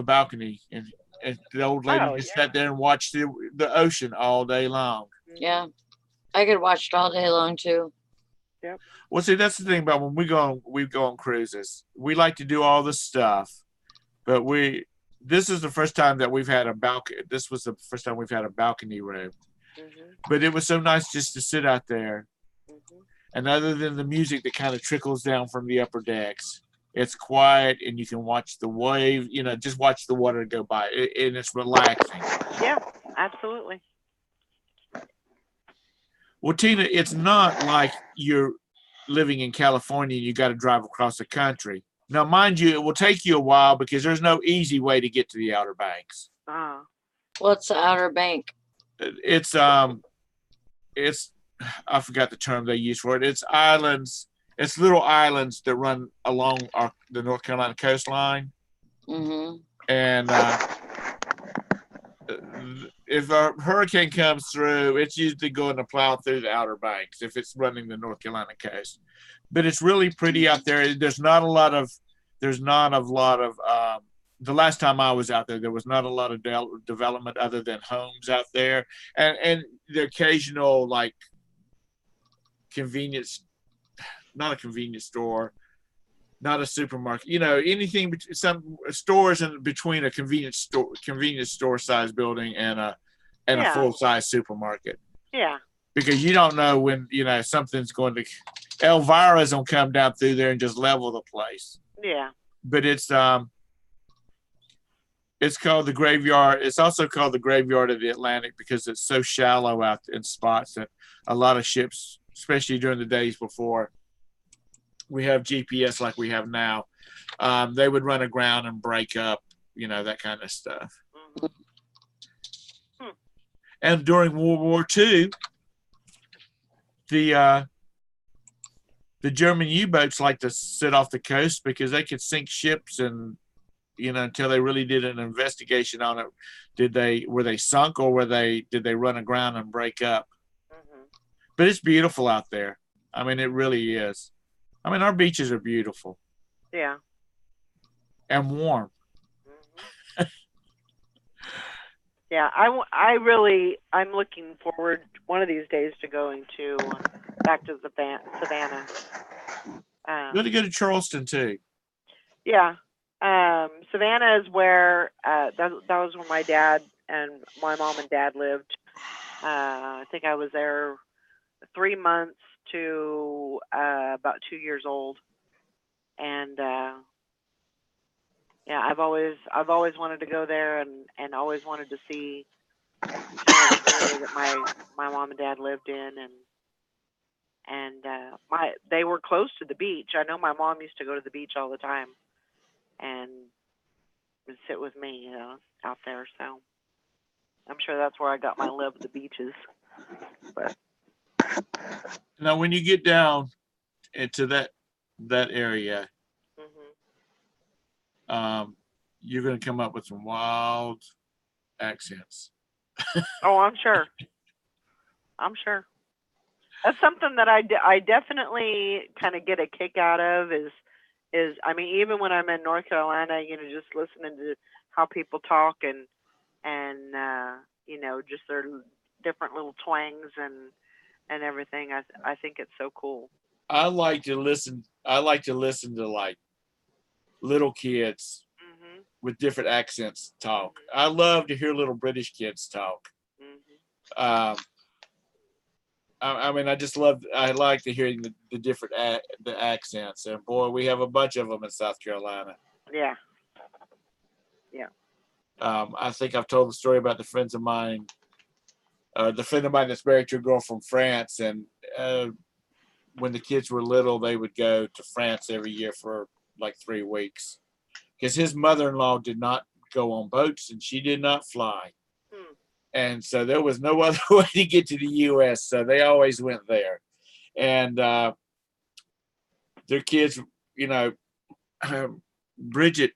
balcony, and the old lady sat there and watched the ocean all day long. Yeah. I could watch it all day long too. Yep. Well, see, that's the thing about when we go on cruises. We like to do all this stuff, but this is the first time that we've had a balcony. This was the first time we've had a balcony room. Mm-hmm. But it was so nice just to sit out there. Mm-hmm. And other than the music that kind of trickles down from the upper decks, it's quiet and you can watch the wave, just watch the water go by. And it's relaxing. Yeah, absolutely. Well, Tina, it's not like you're living in California and you got to drive across the country. Now, mind you, it will take you a while because there's no easy way to get to the Outer Banks. What's the Outer Bank? It's I forgot the term they use for it. It's islands. It's little islands that run along the North Carolina coastline. Mm-hmm. And if a hurricane comes through, it's usually going to plow through the Outer Banks if it's running the North Carolina coast. But it's really pretty out there. There's not a lot of the last time I was out there was not a lot of development other than homes out there and the occasional like convenience, not a convenience store, not a supermarket, anything, some stores in between a convenience store size building and a full size supermarket. Yeah. Because you don't know when, something's going to, Elvira's gonna come down through there and just level the place. Yeah. But it's called the graveyard. It's also called the graveyard of the Atlantic because it's so shallow out in spots that a lot of ships, especially during the days before we have GPS like we have now, they would run aground and break up, that kind of stuff. Mhm. And during World War II, the German U-boats like to sit off the coast because they could sink ships, and until they really did an investigation on it, were they sunk, or did they run aground and break up? Mhm. But it's beautiful out there. I mean, it really is. I mean, our beaches are beautiful Yeah. and warm. Mhm. Yeah, I'm looking forward one of these days to going back to Savannah. You got to go to Charleston too. Yeah. Savannah is where that was where my dad and my mom and dad lived. I think I was there 3 months to about 2 years old, and yeah, I've always wanted to go there, and always wanted to see the area that my mom and dad lived in, and they were close to the beach. I know my mom used to go to the beach all the time, and would sit with me, out there. So I'm sure that's where I got my love of the beaches. But Now, when you get down into that area, you're going to come up with some wild accents. oh, I'm sure. That's something that I definitely kind of get a kick out of is I mean, even when I'm in North Carolina, just listening to how people talk and just their different little twangs and everything. I think it's so cool. I like to listen to like little kids with different accents talk. I love to hear little British kids talk. I mean, I like to hear the different the accents, and boy, we have a bunch of them in South Carolina. Yeah. I think I've told the story about the friend of mine that's married to a girl from France, and when the kids were little, they would go to France every year for like 3 weeks because his mother-in-law did not go on boats and she did not fly. And so there was no other way to get to the U.S., so they always went there. And their kids, Bridget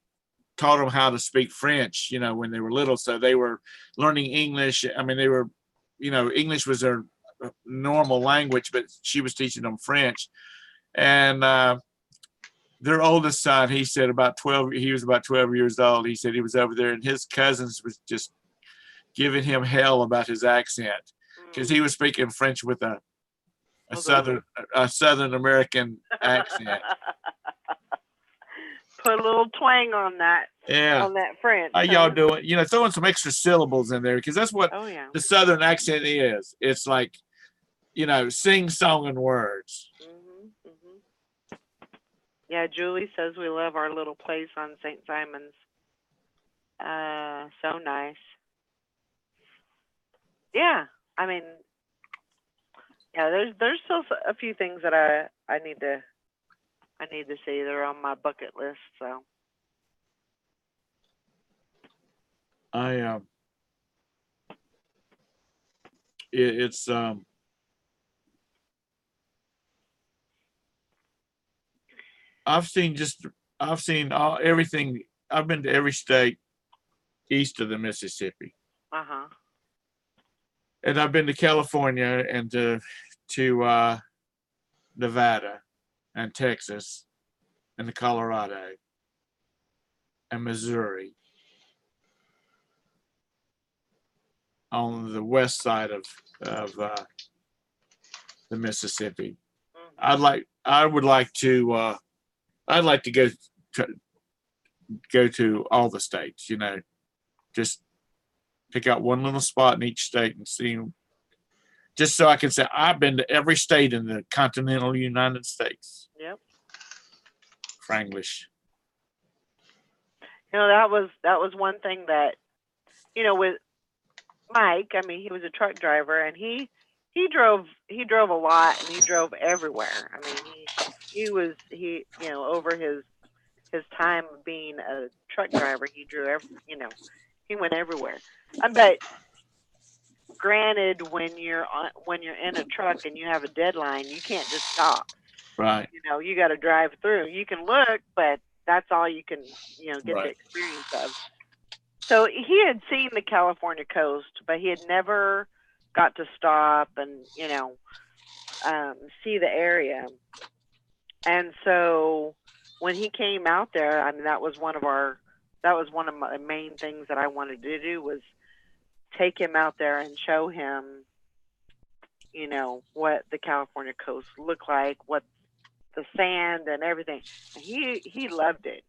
taught them how to speak French, when they were little. So they were learning English. I mean, English was their normal language, but she was teaching them French. And their oldest son, he said he was about 12 years old. He said he was over there and his cousins was just giving him hell about his accent because he was speaking French with a Southern American accent. Put a little twang on that. Yeah. On that French. How y'all doing? Throwing some extra syllables in there because that's what the Southern accent is. It's like, sing song and words. Yeah, Julie says we love our little place on St. Simon's. So nice. Yeah, I mean, yeah. There's still a few things that I need to see. They're on my bucket list. So it's I've seen everything. I've been to every state east of the Mississippi. And I've been to California and to Nevada and Texas and Colorado and Missouri on the west side of the Mississippi. I'd like to go to all the states, just pick out one little spot in each state and see them, just so I can say I've been to every state in the continental United States. Yep. Franglish. That was one thing that, with Mike, I mean, he was a truck driver and he drove a lot and he drove everywhere. I mean, he over his time of being a truck driver, he he went everywhere. But granted, when you're in a truck and you have a deadline, you can't just stop. Right. You got to drive through. You can look, but that's all you can, get the Right. experience of. So he had seen the California coast, but he had never got to stop and, see the area. And so when he came out there, I mean, that was one of my main things that I wanted to do, was take him out there and show him, what the California coast looked like, what the sand and everything. And he loved it.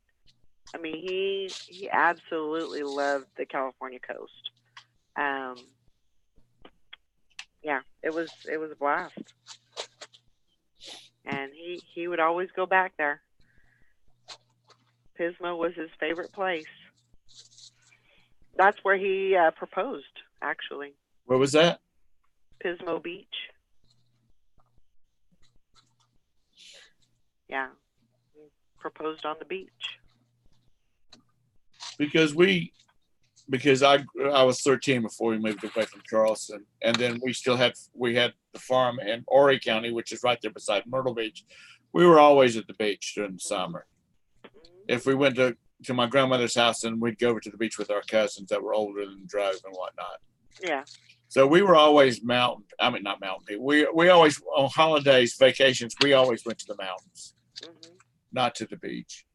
I mean, he absolutely loved the California coast. Yeah, it was a blast. And he would always go back there. Pismo was his favorite place. That's where he proposed, actually. Where was that? Pismo Beach. Yeah, he proposed on the beach. Because I was 13 before we moved away from Charleston, and then we had the farm in Horry County, which is right there beside Myrtle Beach. We were always at the beach during the summer. If we went to my grandmother's house, and we'd go over to the beach with our cousins that were older and drove and whatnot. Yeah. So we were always not mountain people. We always, on holidays, vacations, we always went to the mountains, not to the beach.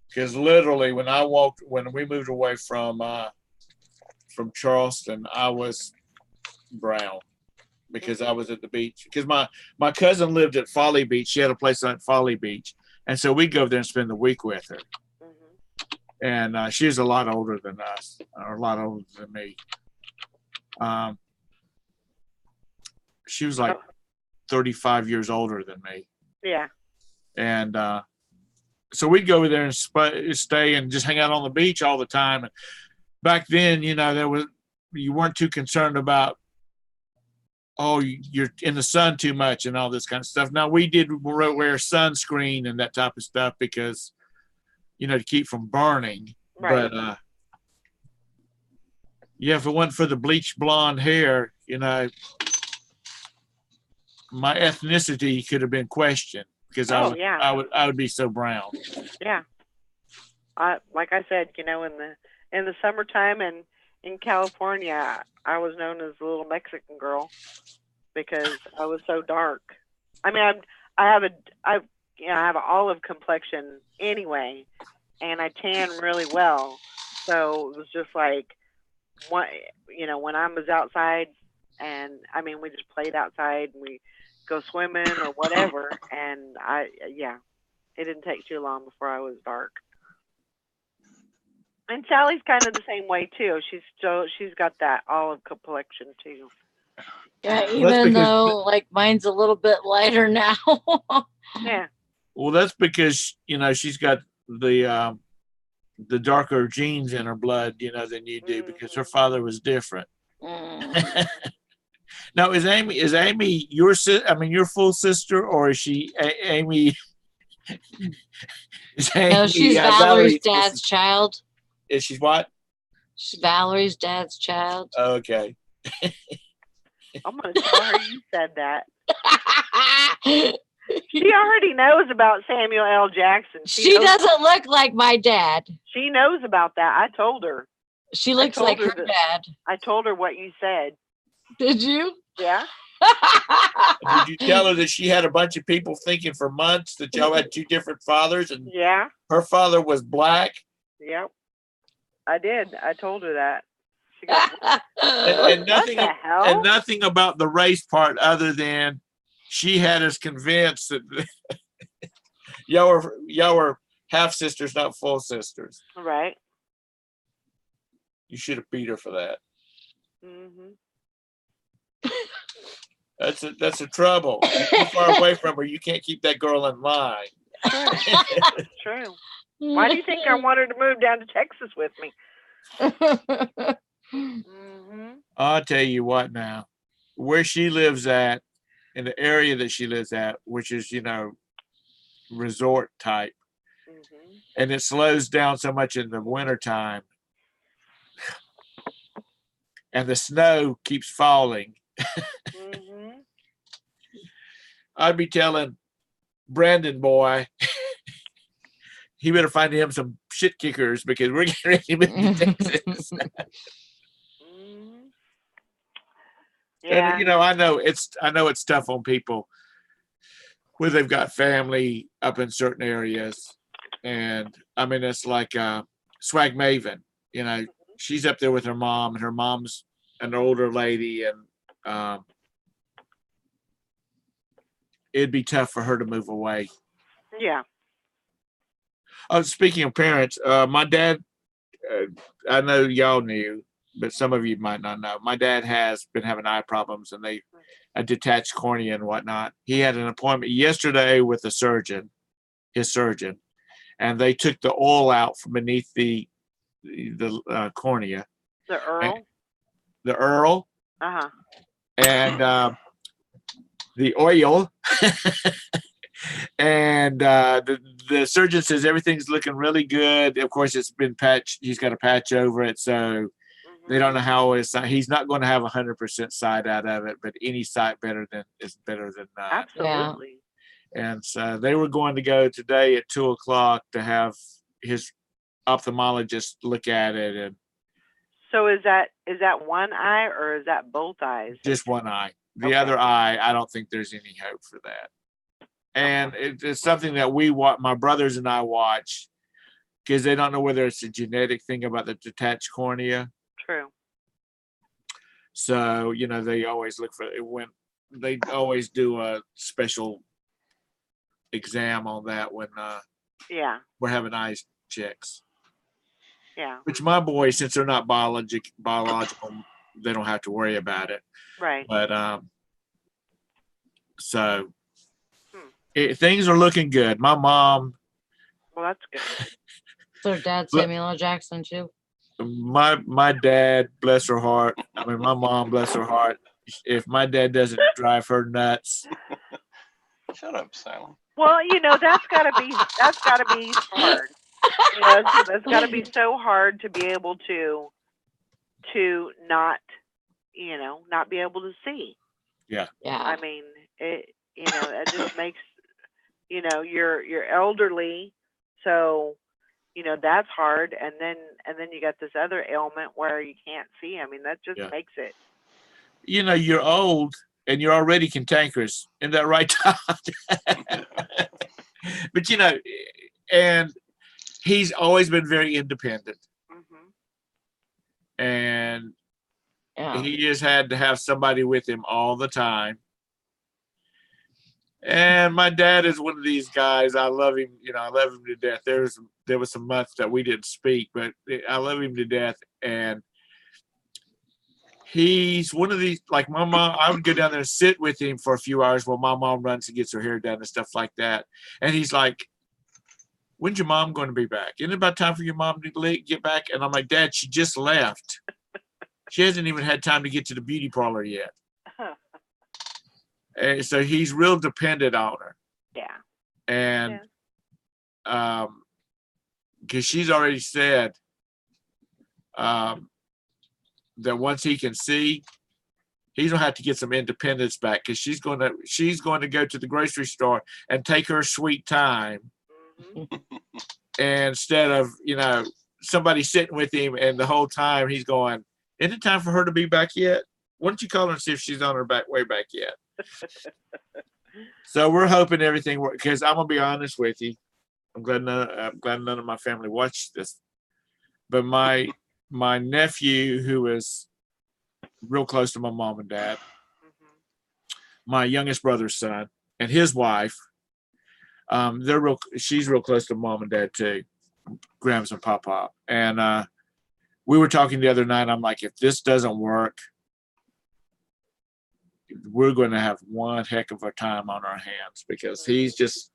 Because literally, when we moved away from Charleston, I was brown because I was at the beach. Because my cousin lived at Folly Beach. She had a place at Folly Beach. And so we'd go there and spend the week with her. And she was a lot older than us, or a lot older than me. She was like 35 years older than me. Yeah. And so we'd go over there and stay and just hang out on the beach all the time. And back then, you weren't too concerned about, you're in the sun too much and all this kind of stuff. Now, we did wear sunscreen and that type of stuff because, to keep from burning. Right. But if it wasn't for the bleached blonde hair, my ethnicity could have been questioned. Because I would be so brown. Yeah. Like I said, in the summertime and in California, I was known as the little Mexican girl because I was so dark. I mean, I have an olive complexion anyway, and I tan really well. So it was just like, when I was outside, and I mean, we just played outside and we go swimming or whatever, and it didn't take too long before I was dark. And Sally's kind of the same way too. She's got that olive complexion too. Yeah, even though like mine's a little bit lighter now. Yeah. Well, that's because she's got the darker genes in her blood, than you do, because her father was different. Now, is Amy your full sister, or is she Amy? No, she's Valerie's dad's child. Is she what? She's Valerie's dad's child. Okay. I'm gonna tell her you said that. She already knows about Samuel L. Jackson. She doesn't look like my dad. She knows about that. I told her. She looks like her dad. I told her what you said. Did you? Yeah. Did you tell her that she had a bunch of people thinking for months that y'all had two different fathers, and her father was black? Yep. I did. I told her that. She goes, and nothing, what the hell? And nothing about the race part, other than she had us convinced that y'all were half sisters, not full sisters. Right. You should have beat her for that. Mm-hmm. That's a trouble. You're too far away from her. You can't keep that girl in line. True. True. Why do you think I wanted to move down to Texas with me? Mm-hmm. I'll tell you what now. Where she lives at, in the area that she lives at, which is, resort type, and it slows down so much in the wintertime. And the snow keeps falling. I'd be telling Brandon boy, he better find him some shit kickers because we're getting ready to move to Texas. Yeah. And I know it's tough on people where they've got family up in certain areas. And I mean, it's like Swag Maven, she's up there with her mom, and her mom's an older lady, and it'd be tough for her to move away. Yeah. Oh, speaking of parents, my dad, I know y'all knew, but some of you might not know. My dad has been having eye problems, and a detached cornea and whatnot. He had an appointment yesterday with his surgeon, and they took the oil out from beneath the cornea. The Earl? The Earl. Uh-huh. And the oil. And the surgeon says everything's looking really good. Of course, it's been patched. He's got a patch over it, so they don't know how it's. He's not going to have 100% sight out of it, but any sight is better than not. Absolutely. And so they were going to go today at 2:00 to have his ophthalmologist look at it. And so is that one eye or is that both eyes? just one eye. The Okay. other eye, I don't think there's any hope for that. And it's something that my brothers and I watch, because they don't know whether it's a genetic thing about the detached cornea. True. So, they always look for it when they always do a special exam on that when Yeah. we're having eye checks. Yeah. Which my boys, since they're not biological, they don't have to worry about it. Right. But so things are looking good. My mom. Well, that's good. So dad Samuel L. Jackson too. My dad, bless her heart. I mean, my mom, bless her heart. If my dad doesn't drive her nuts. Shut up, Sally. Well, that's gotta be hard. That's gotta be so hard to be able to not, not be able to see. Yeah. Yeah. I mean, it just makes, you're elderly, so, that's hard. And then you got this other ailment where you can't see. I mean, that just makes it. You're old and you're already cantankerous. Isn't that right, Todd? But, and he's always been very independent. And he just had to have somebody with him all the time. And my dad is one of these guys. I love him. I love him to death. There was some months that we didn't speak, but I love him to death. And he's one of these, like my mom, I would go down there and sit with him for a few hours while my mom runs and gets her hair done and stuff like that. And he's like, when's your mom going to be back? Isn't it about time for your mom to get back? And I'm like, Dad, she just left. She hasn't even had time to get to the beauty parlor yet. And so he's real dependent on her. Yeah. And because she's already said that once he can see, he's gonna have to get some independence back, because she's going to go to the grocery store and take her sweet time instead of somebody sitting with him, and the whole time he's going, isn't it time for her to be back yet? Why don't you call her and see if she's on her way back yet? So we're hoping everything works, because I'm gonna be honest with you. I'm glad none of my family watched this, but my nephew, who is real close to my mom and dad, my youngest brother's son, and his wife, she's real close to mom and dad too, Grams and Pop. And we were talking the other night. I'm like, if this doesn't work, we're going to have one heck of a time on our hands, because he's just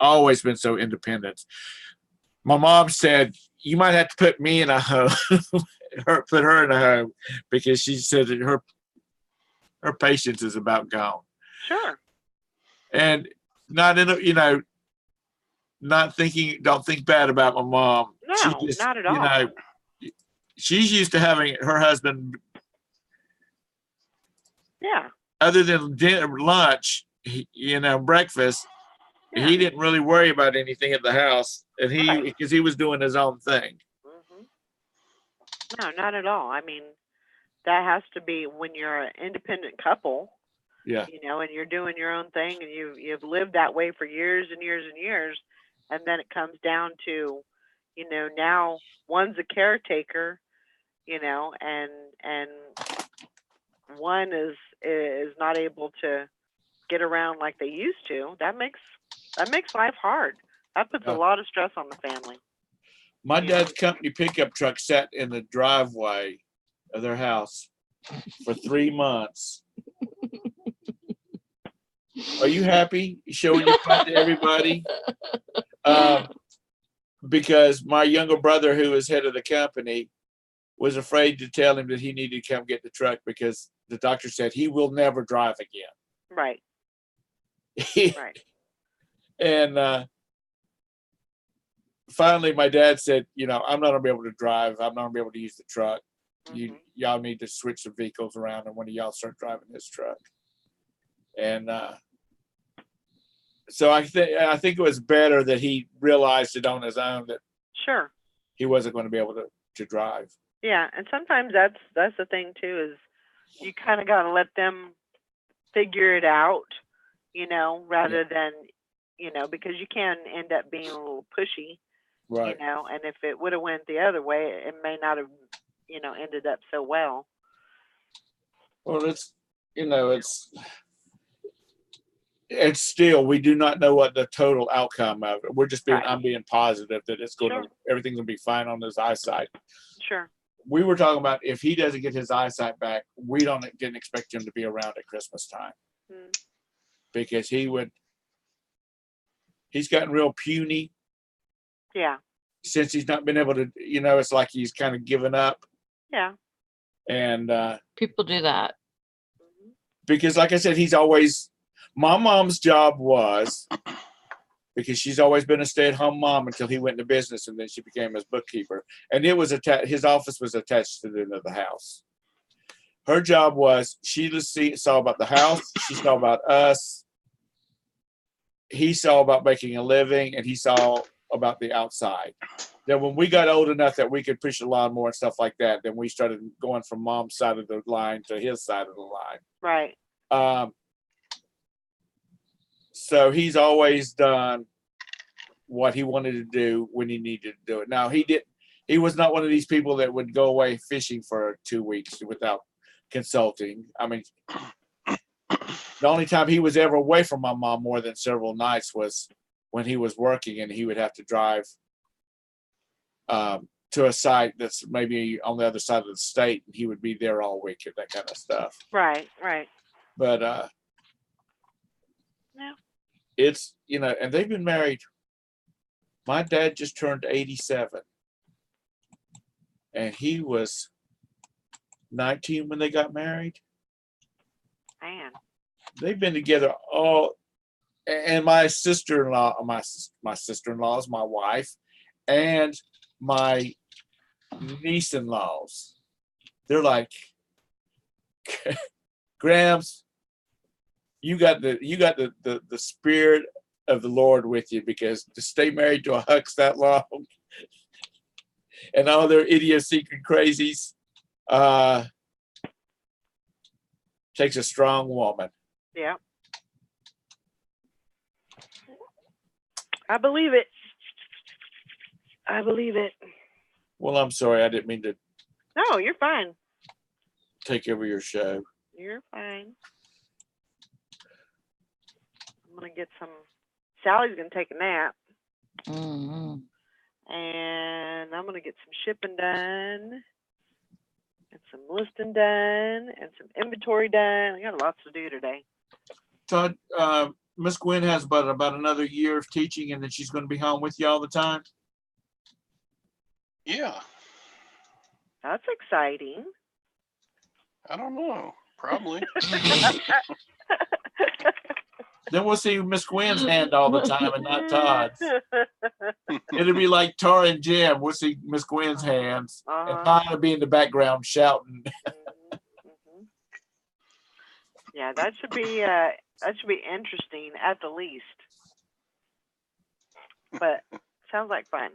always been so independent. My mom said, you might have to put me in a home, put her in a home, because she said that her patience is about gone. Sure. And not in don't think bad about my mom. No, not at all. You know, she's used to having her husband, Yeah. other than dinner, lunch, breakfast, Yeah. he didn't really worry about anything at the house, and Right. because he was doing his own thing. Hmm. No, not at all. I mean, that has to be when you're an independent couple, Yeah. and you're doing your own thing, and you've lived that way for years and years and years, and then it comes down to, now one's a caretaker, and one is not able to get around like they used to. That makes life hard. That puts a Yeah. lot of stress on the family. My Yeah. dad's company pickup truck sat in the driveway of their house for 3 months. Are you happy? You showing your butt to everybody? Because my younger brother, who is head of the company, was afraid to tell him that he needed to come get the truck because the doctor said he will never drive again. Right. Right. And finally, my dad said, I'm not gonna be able to drive. I'm not gonna be able to use the truck. Mhm. Y'all need to switch the vehicles around, and one of y'all start driving this truck. And so I think it was better that he realized it on his own that Sure. he wasn't going to be able to drive. Yeah, and sometimes that's the thing too, is you kind of got to let them figure it out, rather than, because you can end up being a little pushy, Right. and if it would have went the other way, it may not have, ended up so well. Well, it's still, we do not know what the total outcome of it. We're just Right. I'm being positive that it's Sure. everything's gonna be fine on his eyesight. Sure. We were talking about if he doesn't get his eyesight back, we didn't expect him to be around at Christmas time Mm. because he's gotten real puny Yeah. since he's not been able to, it's like he's kind of given up. Yeah. And People do that. Mhm. because like I said, my mom's job was, because she's always been a stay-at-home mom until he went into business, and then she became his bookkeeper. And it was his office was attached to the end of the house. Her job was she saw about the house, she saw about us, he saw about making a living, and he saw about the outside. Then when we got old enough that we could push the lawnmower and stuff like that, then we started going from mom's side of the line to his side of the line. Right. So he's always done what he wanted to do when he needed to do it. Now he was not one of these people that would go away fishing for 2 weeks without consulting. I mean, the only time he was ever away from my mom more than several nights was when he was working, and he would have to drive to a site that's maybe on the other side of the state, and he would be there all week and that kind of stuff. Right. Right. But Yeah. it's, and they've been married. My dad just turned 87, and he was 19 when they got married. Man. They've been together and my sister-in-law, my sister-in-laws, my wife, and my niece-in-laws, they're like, Grams, you got the spirit of the Lord with you, because to stay married to a Hux that long and all their idiosyncratic crazies takes a strong woman. Yeah. I believe it. I believe it. Well, I'm sorry, I didn't mean to No, you're fine. take over your show. You're fine. I'm gonna get some. Sally's gonna take a nap, Mhm. and I'm gonna get some shipping done, and some listing done, and some inventory done. I got lots to do today. Todd, Miss Gwen has about another year of teaching, and then she's going to be home with you all the time. Yeah, That's exciting. I don't know. Probably. Then we'll see Miss Gwen's hand all the time and not Todd's. It'll be like Tara and Jim. We'll see Miss Gwen's hands, and mine will be in the background shouting. Mhm. Yeah, that should be interesting at the least. But sounds like fun.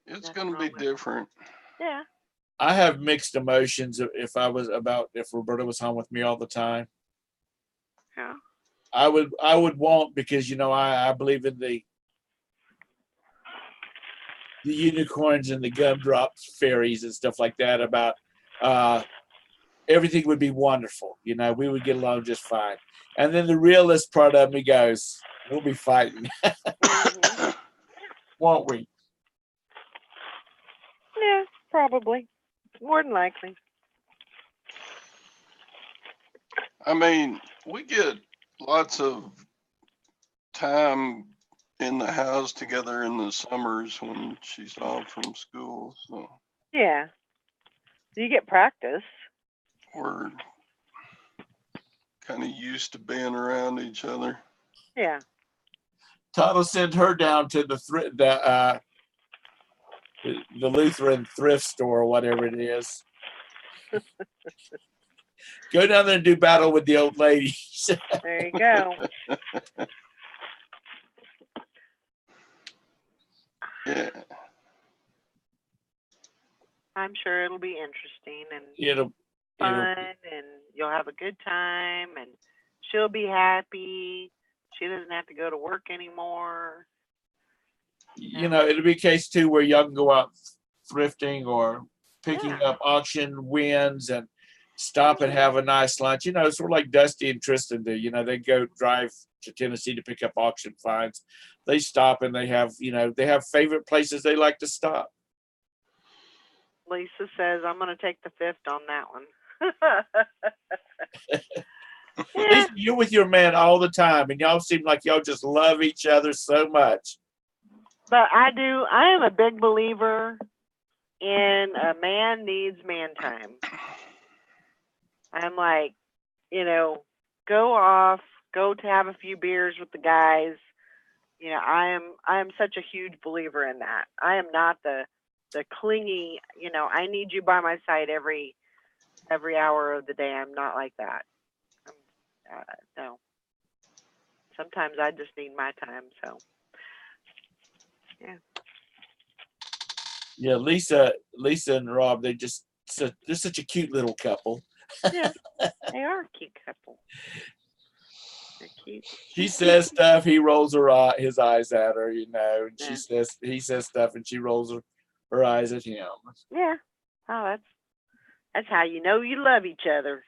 It's Nothing going to be wrong with it. different. Yeah. I have mixed emotions if Roberta was home with me all the time. Yeah. I would want, because I believe in the unicorns and the gumdrops fairies and stuff like that, about everything would be wonderful. We would get along just fine. And then the realist part of me goes, we'll be fighting. Mhm. Won't we? Yeah, probably. More than likely. I mean, we get lots of time in the house together in the summers when she's off from school. So Yeah. You get practice. we're kind of used to being around each other. Yeah. Todd will send her down to the Lutheran thrift store or whatever it is. Go down there and do battle with the old ladies. There you go. Yeah. I'm sure it'll be interesting and It'll fun, and you'll have a good time, and she'll be happy. She doesn't have to go to work anymore. it'll be a case too where y'all can go out thrifting or picking Yeah. up auction wins and stop and have a nice lunch. Sort of like Dusty and Tristan do. They go drive to Tennessee to pick up auction finds. They stop and they have favorite places they like to stop. Lisa says, I'm going to take the fifth on that one. Yeah. Lisa, you're with your man all the time, and y'all seem like y'all just love each other so much. But I am a big believer in a man needs man time. I'm like, go off, go to have a few beers with the guys. I am such a huge believer in that. I am not the clingy, I need you by my side every hour of the day. I'm not like that. No. Sometimes I just need my time. So, yeah. Yeah, Lisa and Rob, they're such a cute little couple. Yeah, they are a cute couple. They're cute. She says stuff, he rolls his eyes at her, and Yeah. he says stuff and she rolls her eyes at him. Yeah. Oh, that's how you know you love each other.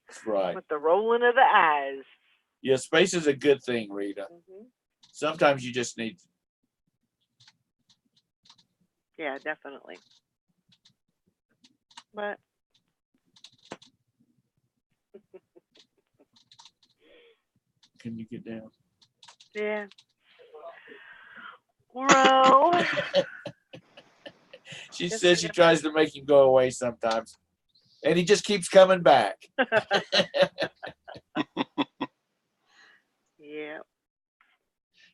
That's right. With the rolling of the eyes. Yeah, space is a good thing, Rita. Mm-hmm. Sometimes you just need. Yeah, definitely. But Can you get down? yeah. Well, She says she tries to make him go away sometimes, and he just keeps coming back. yeah.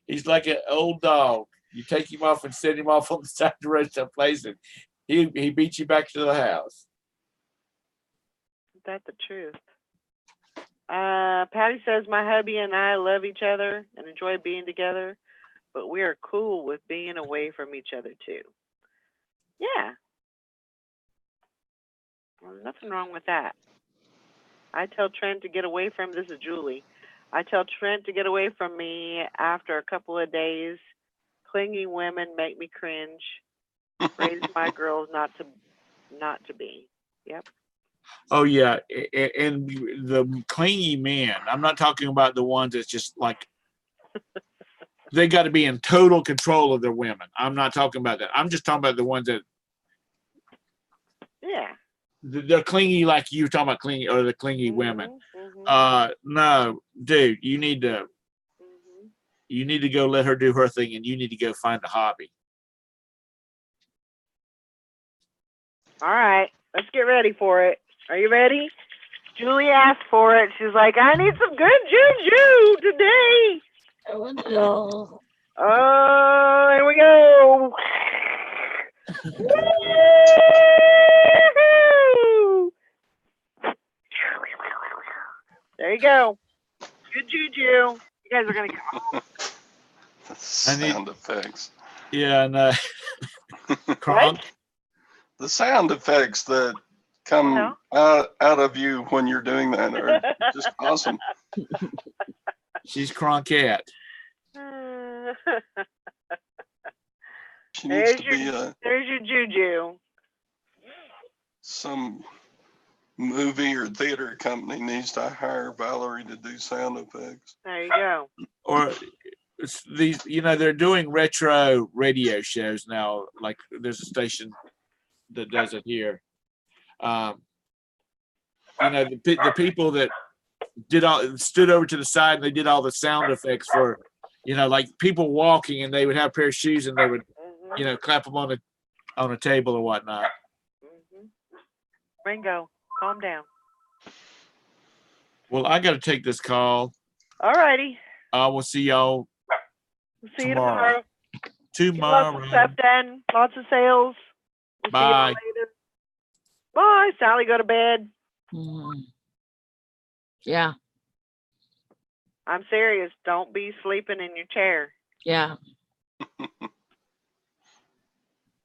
He's like an old dog. You take him off and send him off on the side of the road someplace, and he beats you back to the house. Is that the truth? Patty says, my hubby and I love each other and enjoy being together, but we are cool with being away from each other too. Yeah. Well, there's nothing wrong with that. I tell Trent to get away from, this is Julie. I tell Trent to get away from me after a couple of days. Clingy women make me cringe. Raise my girls not to be. Yep. Oh yeah, and the clingy men. I'm not talking about the ones that's just like they got to be in total control of their women. I'm not talking about that. I'm just talking about the ones that. Yeah. They're clingy, like you were talking about clingy, or the clingy women. Mm-hmm. No, dude, you need to Mm-hmm. go let her do her thing, and you need to go find a hobby. All right, let's get ready for it. Are you ready? Julie asked for it. She's like, I need some good juju today. Oh no. Oh, here we go. Woo! There you go. Good juju. You guys are gonna get Sound effects. Yeah, and Kronk. The sound effects that come out of you when you're doing that are just awesome. She's Kronkette. She needs There's to be there's your juju. some movie or theater company needs to hire Valerie to do sound effects. There you go. Or it's these, they're doing retro radio shows now. Like there's a station that does it here. The people that stood over to the side and they did all the sound effects for, like people walking, and they would have a pair of shoes and they would, clap them on a table or whatnot. Ringo, calm down. Well, I got to take this call. All righty. I will see y'all See you tomorrow. tomorrow. Lots of stuff done. Lots of sales. We'll Bye. see y'all later. Bye. Sally, go to bed. Yeah. I'm serious. Don't be sleeping in your chair. Yeah.